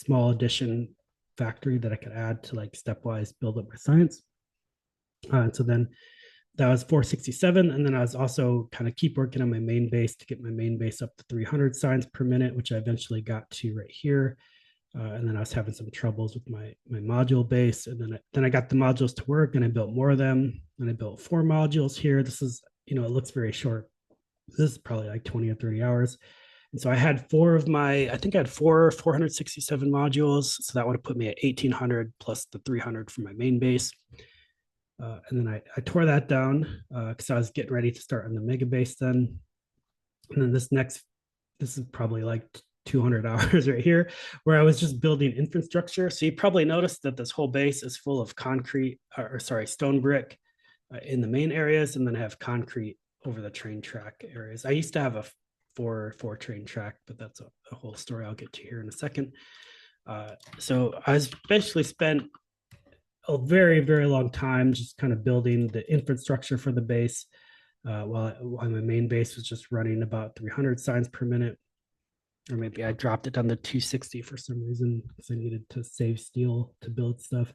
addition factory that I could add to like stepwise build up my science. And so then that was 467. And then I was also kind of keep working on my main base to get my main base up to 300 signs per minute, which I eventually got to right here. And then I was having some troubles with my module base. And then I got the modules to work, and I built more of them. And I built 4 modules here. This is, it looks very short. This is probably like 20 or 30 hours. And so I had 467 modules. So that would have put me at 1800 plus the 300 for my main base. And then I tore that down because I was getting ready to start on the mega base then. And then this is probably like 200 hours right here, where I was just building infrastructure. So you probably noticed that this whole base is full of stone brick in the main areas, and then I have concrete over the train track areas. I used to have a four train track, but that's a whole story I'll get to here in a second. So I basically spent a very, very long time just kind of building the infrastructure for the base, while my main base was just running about 300 signs per minute. Or maybe I dropped it down to 260 for some reason because I needed to save steel to build stuff.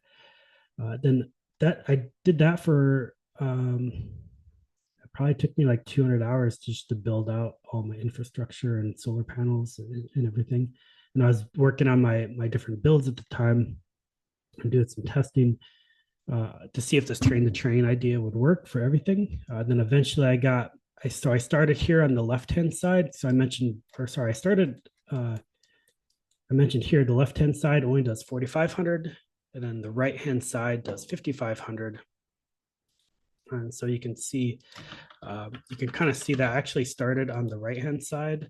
Then I did that for it probably took me like 200 hours just to build out all my infrastructure and solar panels and everything. And I was working on my different builds at the time and doing some testing to see if this train the train idea would work for everything. Then eventually I started here on the left-hand side. So I started I mentioned here, the left-hand side only does 4,500, and then the right-hand side does 5,500. And so you can see, you can kind of see that I actually started on the right-hand side.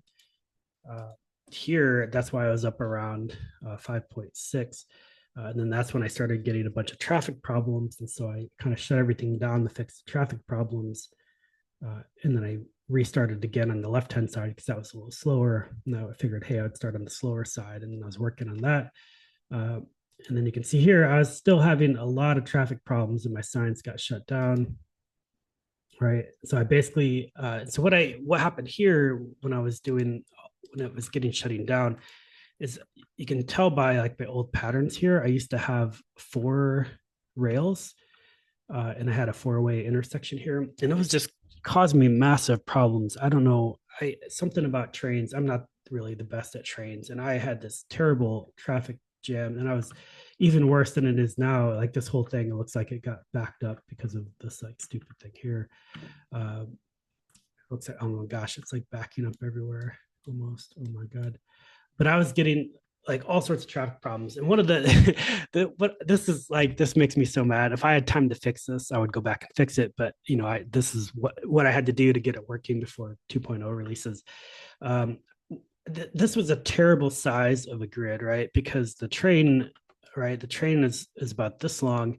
Here, that's why I was up around 5.6. And then that's when I started getting a bunch of traffic problems. And so I kind of shut everything down to fix the traffic problems. And then I restarted again on the left-hand side because that was a little slower. Now I figured, hey, I'd start on the slower side, and I was working on that. And then you can see here, I was still having a lot of traffic problems, and my signs got shut down. Right. So I basically, so what happened here when I was doing when it was shutting down is you can tell by like my old patterns here. I used to have 4 rails, and I had a 4-way intersection here, and it was just caused me massive problems. I don't know, I something about trains. I'm not really the best at trains, and I had this terrible traffic jam, and I was even worse than it is now. Like this whole thing, it looks like it got backed up because of this like stupid thing here. Looks like, oh my gosh, it's like backing up everywhere almost. Oh my god. But I was getting like all sorts of traffic problems. And one of what this is like, this makes me so mad. If I had time to fix this, I would go back and fix it. But you know, this is what I had to do to get it working before 2.0 releases. Um, this was a terrible size of a grid, right? Because the train, right, the train is about this long,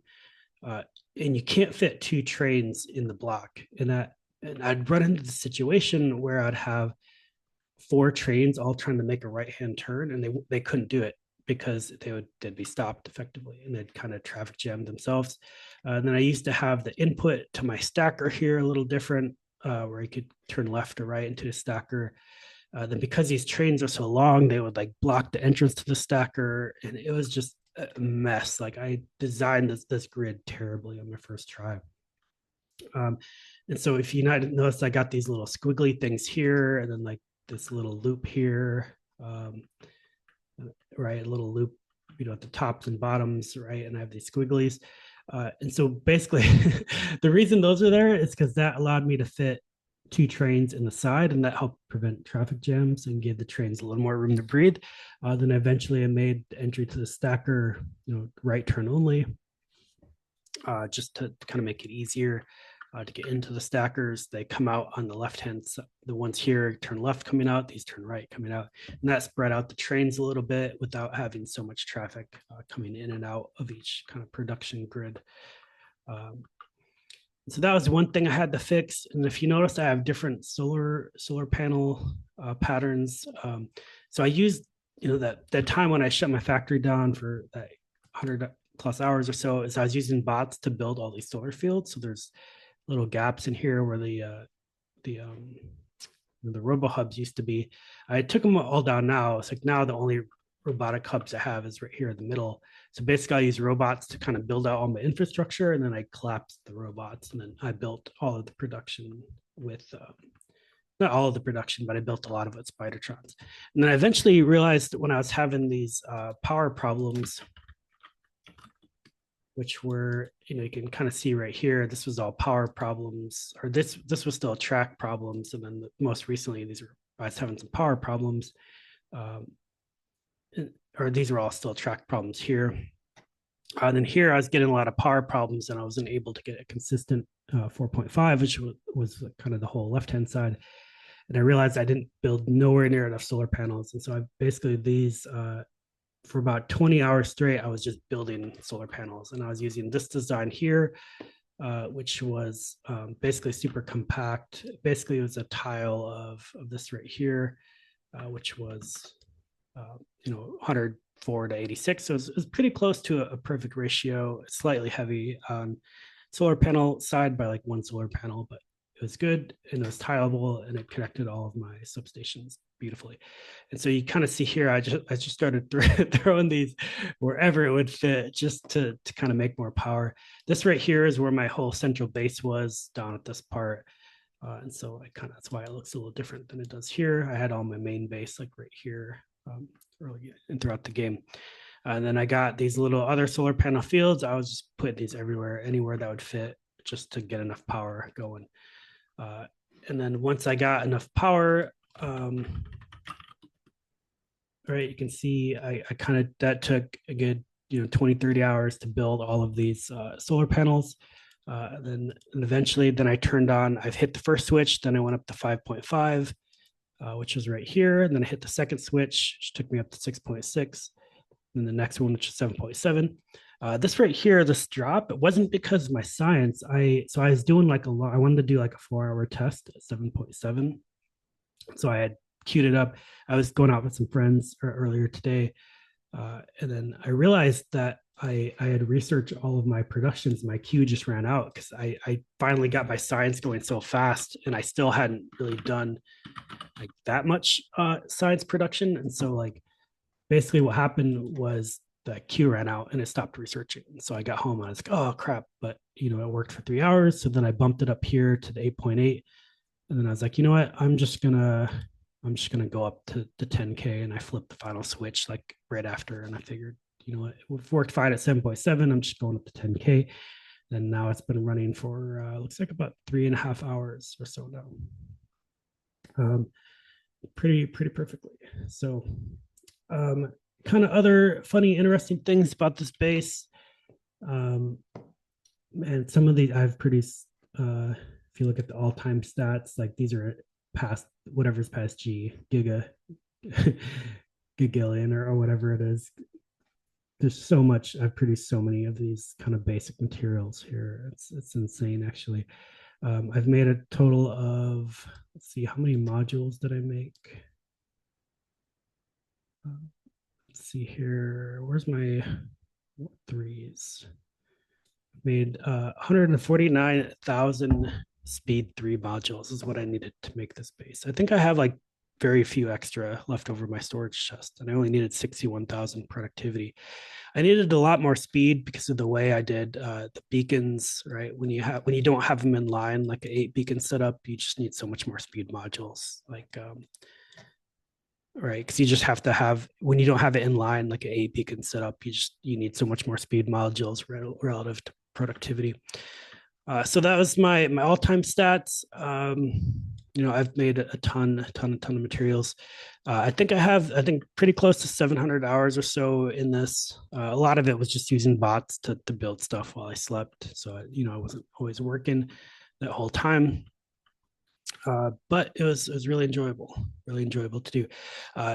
and you can't fit 2 trains in the block. And I'd run into the situation where I'd have 4 trains all trying to make a right hand turn, and they couldn't do it because they'd be stopped effectively, and they'd kind of traffic jam themselves. And then I used to have the input to my stacker here a little different, where you could turn left or right into the stacker. Then because these trains are so long, they would like block the entrance to the stacker, and it was just a mess. Like I designed this grid terribly on my first try. And so if you notice, I got these little squiggly things here, and then like this little loop here, right? A little loop, you know, at the tops and bottoms, right? And I have these squigglies. And so basically, the reason those are there is because that allowed me to fit 2 trains in the side, and that helped prevent traffic jams and gave the trains a little more room to breathe. Then eventually I made the entry to the stacker, you know, right turn only, just to kind of make it easier to get into the stackers. They come out on the left hand side. The ones here turn left coming out, these turn right coming out. And that spread out the trains a little bit without having so much traffic coming in and out of each kind of production grid. So that was one thing I had to fix. And if you notice, I have different solar panel patterns. So I used, you know, that time when I shut my factory down for that 100+ hours or so, is I was using bots to build all these solar fields. So there's little gaps in here where the robo hubs used to be. I took them all down now. It's like now the only robotic hubs I have is right here in the middle. So basically I use robots to kind of build out all my infrastructure, and then I collapsed the robots, and then I built all of the production with not all of the production, but I built a lot of it Spidertrons. And then I eventually realized when I was having these power problems, which were, you know, you can kind of see right here, this was all power problems, or this was still track problems. And then most recently, I was having some power problems. Or these are all still track problems here. And then here I was getting a lot of power problems, and I wasn't able to get a consistent 4.5, which was kind of the whole left-hand side. And I realized I didn't build nowhere near enough solar panels. And so I basically for about 20 hours straight, I was just building solar panels, and I was using this design here, which was basically super compact. Basically, it was a tile of this right here, which was, 104 to 86. So it was pretty close to a perfect ratio, slightly heavy on solar panel side by like 1 solar panel, but it was good, and it was tileable, and it connected all of my substations beautifully. And so you kind of see here, I just started throwing these wherever it would fit, just to kind of make more power. This right here is where my whole central base was, down at this part. And so that's why it looks a little different than it does here. I had all my main base like right here, early and throughout the game. And then I got these little other solar panel fields. I was just putting these anywhere that would fit, just to get enough power going. And then once I got enough power, right, you can see I kind of, that took a good, 20, 30 hours to build all of these solar panels. And eventually, then I turned on, I've hit the first switch, then I went up to 5.5, which is right here. And then I hit the second switch, which took me up to 6.6. And the next one, which is 7.7. This right here, this drop, it wasn't because of my science. I was doing like a lot. I wanted to do like a 4 hour test at 7.7. So I had queued it up. I was going out with some friends earlier today, and then I realized that I had researched all of my productions. My queue just ran out because I finally got my science going so fast, and I still hadn't really done like that much science production. And so like basically what happened was the queue ran out and it stopped researching. And so I got home and I was like, oh crap. But it worked for 3 hours. So then I bumped it up here to the 8.8. And then I was like, you know what? I'm just gonna go up to the 10K, and I flipped the final switch like right after. And I figured, what, it worked fine at 7.7. I'm just going up to 10K. And now it's been running for looks like about 3.5 hours or so now. Um, pretty perfectly. So um, kind of other funny, interesting things about this base. Um, and some of these I've produced. If you look at the all-time stats, like these are past whatever's past gigillion or whatever it is. There's so much. I've produced so many of these kind of basic materials here. It's insane actually. I've made a total of, let's see, how many modules did I make? Let's see here. Where's my threes? Made 149,000 speed 3 modules is what I needed to make this base. I think I have like very few extra left over my storage chest, and I only needed 61,000 productivity. I needed a lot more speed because of the way I did the beacons. Right, when you don't have them in line like an 8 beacon setup, you just need so much more speed modules. Like right, because you just have to have, when you don't have it in line like an 8 beacon setup, you need so much more speed modules relative to productivity. So that was my all time stats. I've made a ton of materials. I think I think pretty close to 700 hours or so in this. A lot of it was just using bots to build stuff while I slept. So I wasn't always working that whole time. But it was really enjoyable to do.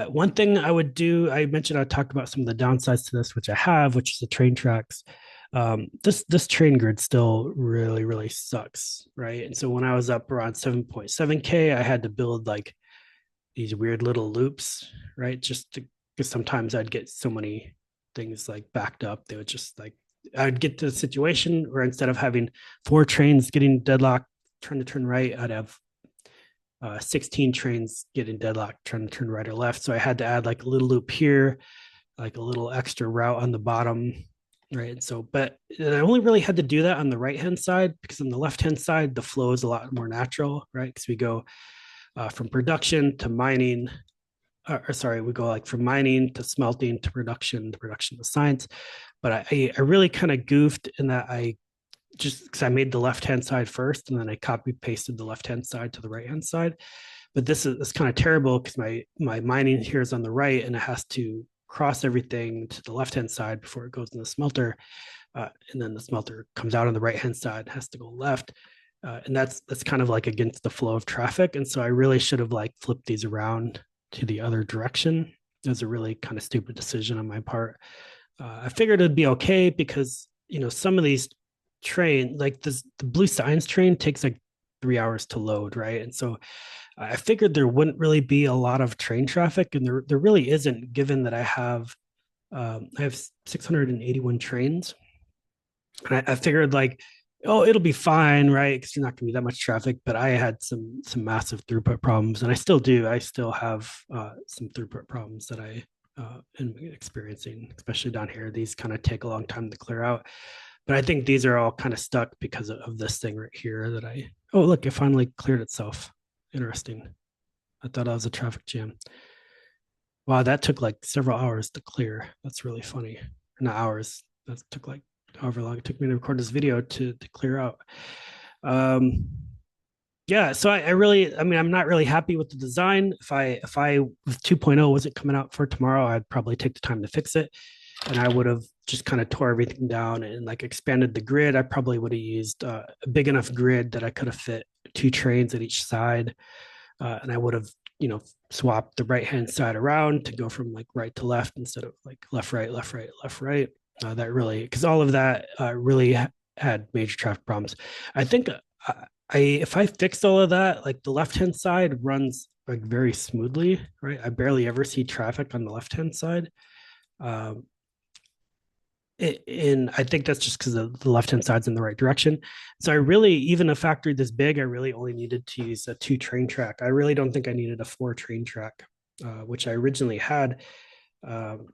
One thing I would do, I mentioned I talked about some of the downsides to this, which I have, which is the train tracks. This train grid still really sucks, right? And so when I was up around 7.7K, I had to build like these weird little loops, right? Because sometimes I'd get so many things like backed up, they would just like, I'd get to a situation where instead of having 4 trains getting deadlocked trying to turn right, I'd have 16 trains getting deadlocked trying to turn right or left. So I had to add like a little loop here, like a little extra route on the bottom. Right. And so, but I only really had to do that on the right hand side, because on the left hand side, the flow is a lot more natural, right? Because we go from production to mining, or sorry, we go like from mining to smelting to production to science. But I really kind of goofed in that I just, because I made the left hand side first, and then I copy pasted the left hand side to the right hand side. But this is kind of terrible because my mining here is on the right, and it has to cross everything to the left hand side before it goes in the smelter, and then the smelter comes out on the right hand side and has to go left. And that's kind of like against the flow of traffic. And so I really should have like flipped these around to the other direction. It was a really kind of stupid decision on my part. I figured it'd be okay because some of these like the blue science train takes like 3 hours to load, right? And so I figured there wouldn't really be a lot of train traffic, and there really isn't, given that I have 681 trains, and I figured like, oh, it'll be fine, right? Because you're not going to be that much traffic. But I had some massive throughput problems, and I still do. I still have some throughput problems that I am experiencing, especially down here. These kind of take a long time to clear out. But I think these are all kind of stuck because of this thing right here that oh, look, it finally cleared itself. Interesting. I thought I was a traffic jam. Wow, that took like several hours to clear. That's really funny. Not hours. That took like however long it took me to record this video to clear out. Um, Yeah, so I really, I mean, I'm not really happy with the design. If I with 2.0 wasn't coming out for tomorrow, I'd probably take the time to fix it, and I would have just kind of tore everything down and like expanded the grid. I probably would have used a big enough grid that I could have fit two trains at each side, and I would have, you know, swapped the right hand side around to go from like right to left instead of like left right left right left right. That really, because all of that really had major traffic problems. I think I if I fixed all of that, like the left hand side runs like very smoothly, right? I barely ever see traffic on the left hand side. Um, and I think that's just because the left hand side's in the right direction. So I really, even a factory this big, I really only needed to use a two train track. I really don't think I needed a four train track, which I originally had. Um,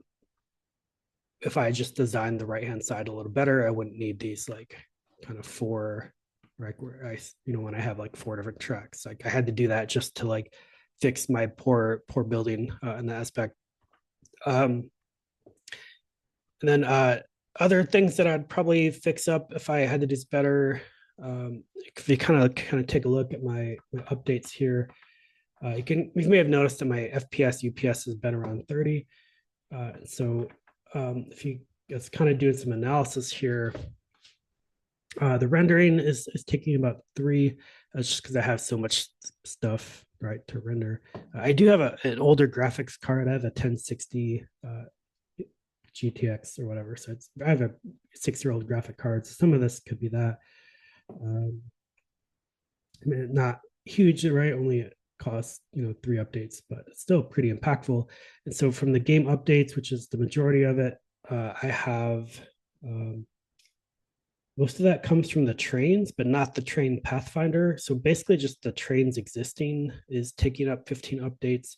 if I just designed the right hand side a little better, I wouldn't need these like kind of four, right? Where I, you know, when I have like four different tracks, like I had to do that just to like fix my poor building in that aspect. Um, and then other things that I'd probably fix up if I had to do this better. If you kind of take a look at my updates here, you may have noticed that my FPS UPS has been around 30. So if you just kind of doing some analysis here, the rendering is taking about 3. That's just because I have so much stuff right to render. I do have an older graphics card. I have a 1060 GTX or whatever. So I have a 6-year-old graphic card. So some of this could be that. Um, I mean, not huge, right? Only it costs 3 updates, but it's still pretty impactful. And so from the game updates, which is the majority of it, I have most of that comes from the trains, but not the train pathfinder. So basically, just the trains existing is taking up 15 updates.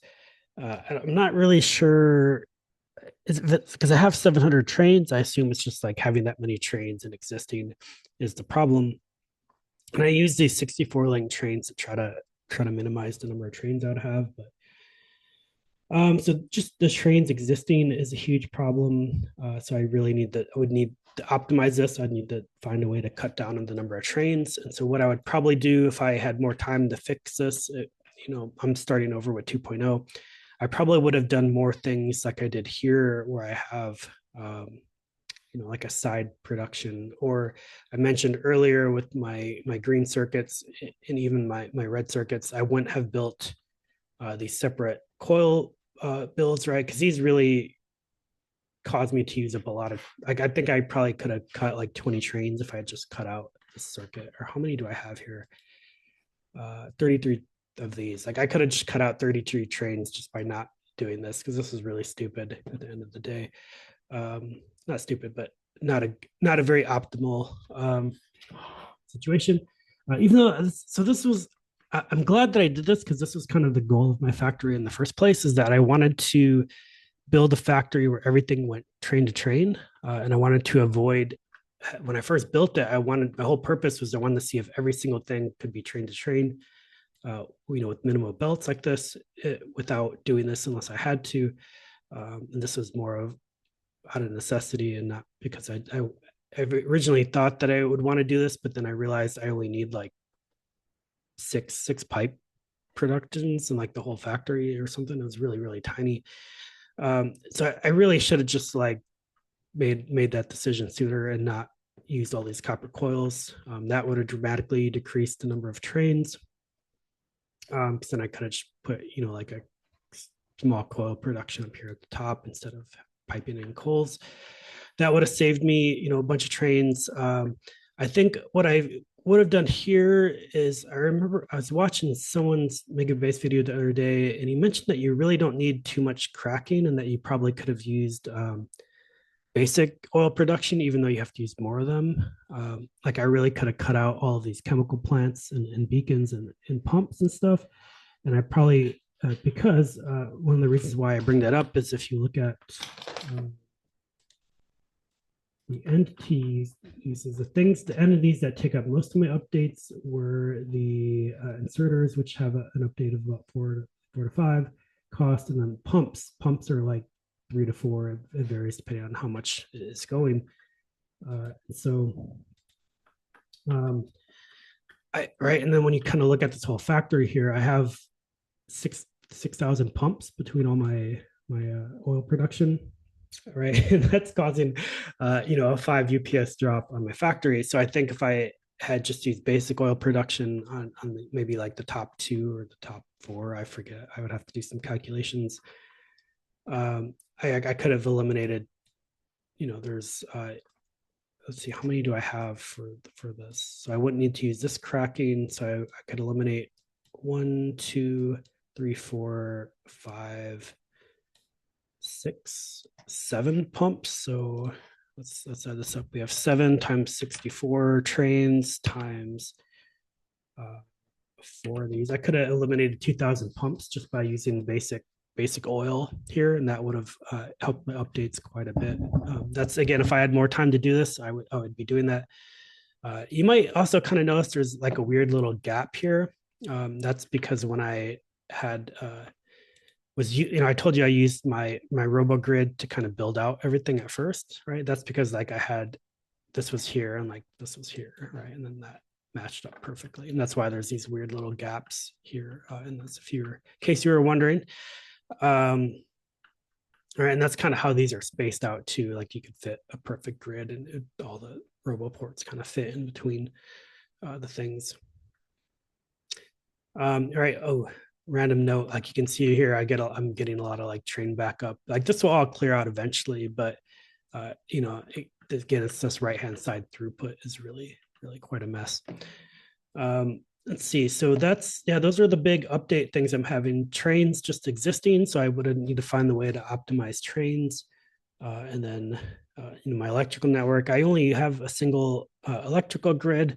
I'm not really sure because I have 700 trains. I assume it's just like having that many trains and existing is the problem. And I use these 64 link trains to try to minimize the number of trains I would have. But so just the trains existing is a huge problem. So I really I would need to optimize this. I'd need to find a way to cut down on the number of trains. And so what I would probably do if I had more time to fix this, I'm starting over with 2.0. I probably would have done more things like I did here, where I have, like a side production, or I mentioned earlier with my green circuits and even my red circuits, I wouldn't have built these separate coil builds, right? Because these really caused me to use up a lot of, like, I think I probably could have cut like 20 trains if I had just cut out the circuit. Or how many do I have here? 33 of these. Like I could have just cut out 33 trains just by not doing this, because this is really stupid at the end of the day. Not stupid, but not a very optimal situation. Even though, so this was, I'm glad that I did this, because this was kind of the goal of my factory in the first place, is that I wanted to build a factory where everything went train to train, and I wanted to avoid. When I first built it, my whole purpose was I wanted to see if every single thing could be train to train, with minimal belts like this, without doing this unless I had to. And this was more of out of necessity and not because I originally thought that I would want to do this, but then I realized I only need like six pipe productions and like the whole factory or something. It was really, really tiny. So I really should have just like made that decision sooner and not used all these copper coils. That would have dramatically decreased the number of trains. Because then I could have just put, like a small coil production up here at the top instead of piping in coals. That would have saved me, a bunch of trains. I think what I would have done here is, I remember I was watching someone's Mega Base video the other day, and he mentioned that you really don't need too much cracking, and that you probably could have used basic oil production, even though you have to use more of them. Like I really could have cut out all of these chemical plants and beacons and pumps and stuff. And I probably, because one of the reasons why I bring that up is if you look at the entities, uses the entities that take up most of my updates were the inserters, which have an update of about 4 to 5 cost, and then pumps. Pumps are like 3 to 4. It varies depending on how much is going. So right. And then when you kind of look at this whole factory here, I have 6,000 pumps between all my oil production, right? And that's causing, a 5 UPS drop on my factory. So I think if I had just used basic oil production on maybe like the top two or the top four, I forget. I would have to do some calculations. I could have eliminated, there's let's see, how many do I have for this? So I wouldn't need to use this cracking. So I could eliminate 1, 2, 3, 4, 5, 6, 7 pumps. So let's add this up. We have 7 times 64 trains times 4 of these. I could have eliminated 2,000 pumps just by using basic oil here, and that would have helped my updates quite a bit. That's again, if I had more time to do this, I would be doing that. You might also kind of notice there's like a weird little gap here. That's because when I had I told you I used my RoboGrid to kind of build out everything at first, right? That's because like I had this was here and like this was here, right? And then that matched up perfectly, and that's why there's these weird little gaps here in this. In case you were wondering, all right, and that's kind of how these are spaced out too. Like you could fit a perfect grid, and all the robo ports kind of fit in between the things. All right. Oh, random note. Like you can see here, I'm getting a lot of like train backup. Like this will all clear out eventually, but again, it's this right hand side throughput is really quite a mess. Let's see. So those are the big update things I'm having. Trains just existing, so I would need to find the way to optimize trains. And then my electrical network, I only have a single electrical grid.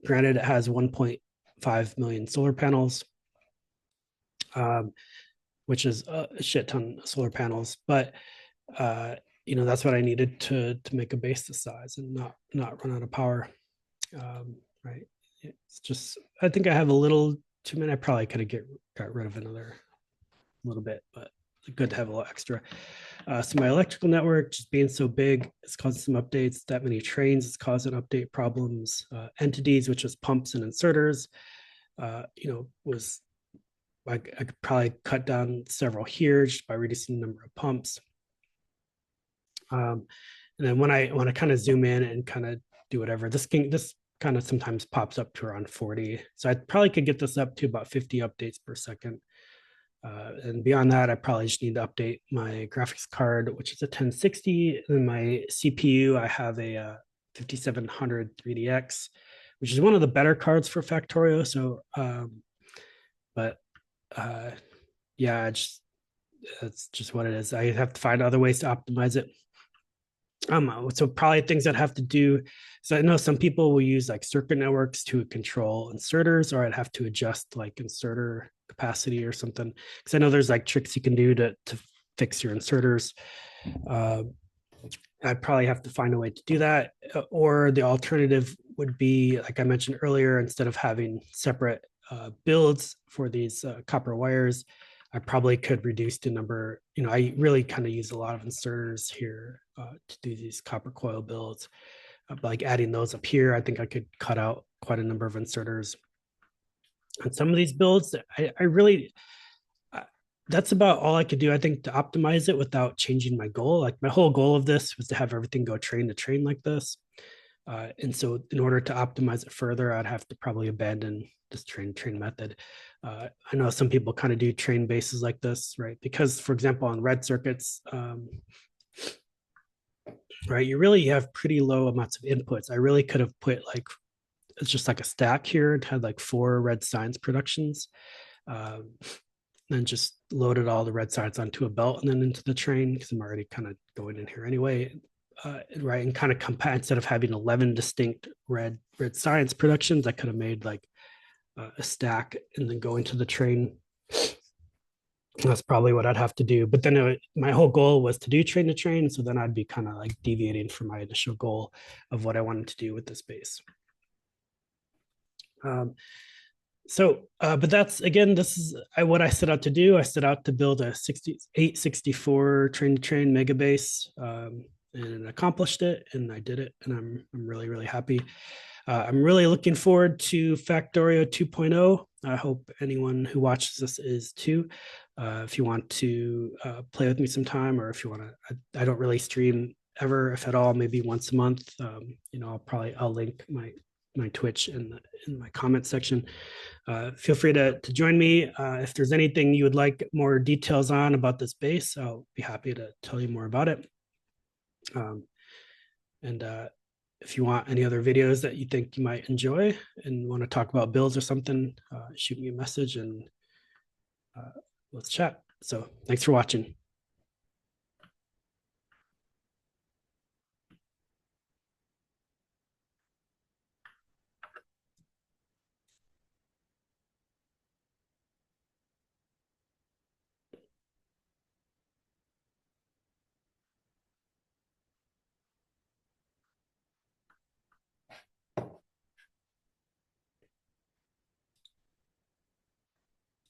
Granted, it has 1.5 million solar panels, which is a shit ton of solar panels. But that's what I needed to make a base this size and not run out of power. Right. It's just, I think I have a little too many. I probably could have got rid of another little bit, but good to have a little extra. So my electrical network just being so big, it's causing some updates. That many trains, it's causing update problems. Entities, which is pumps and inserters, was I could probably cut down several here just by reducing the number of pumps. And then when I kind of zoom in and kind of do whatever, this kind of sometimes pops up to around 40. So I probably could get this up to about 50 updates per second. And beyond that, I probably just need to update my graphics card, which is a 1060. And my CPU, I have a 5700 3DX, which is one of the better cards for Factorio. So, yeah, it's just what it is. I have to find other ways to optimize it. So probably things that have to do. So I know some people will use like circuit networks to control inserters, or I'd have to adjust like inserter capacity or something. Because I know there's like tricks you can do to fix your inserters. I'd probably have to find a way to do that. Or the alternative would be, like I mentioned earlier, instead of having separate builds for these copper wires, I probably could reduce the number. I really kind of use a lot of inserters here to do these copper coil builds. Like adding those up here, I think I could cut out quite a number of inserters. On some of these builds, I really, that's about all I could do, I think, to optimize it without changing my goal. Like my whole goal of this was to have everything go train to train like this. And so in order to optimize it further, I'd have to probably abandon this train method. I know some people kind of do train bases like this, right? Because, for example, on red circuits, right, you really have pretty low amounts of inputs. I really could have put like, it's just like a stack here and had like 4 red science productions, and just loaded all the red science onto a belt and then into the train, because I'm already kind of going in here anyway. Right, and kind of compact, instead of having 11 distinct red science productions, I could have made like a stack and then go into the train. That's probably what I'd have to do. But then my whole goal was to do train to train, so then I'd be kind of like deviating from my initial goal of what I wanted to do with this base. But that's, again, this is what I set out to do. I set out to build a 864 train to train mega base, and accomplished it, and I did it, and I'm really happy. I'm really looking forward to Factorio 2.0. I hope anyone who watches this is too. If you want to play with me sometime, or if you want to, I don't really stream ever, if at all, maybe once a month. I'll link my Twitch in my comment section. Feel free to join me. If there's anything you would like more details on about this base, I'll be happy to tell you more about it. And if you want any other videos that you think you might enjoy and want to talk about builds or something, shoot me a message and let's chat. So thanks for watching.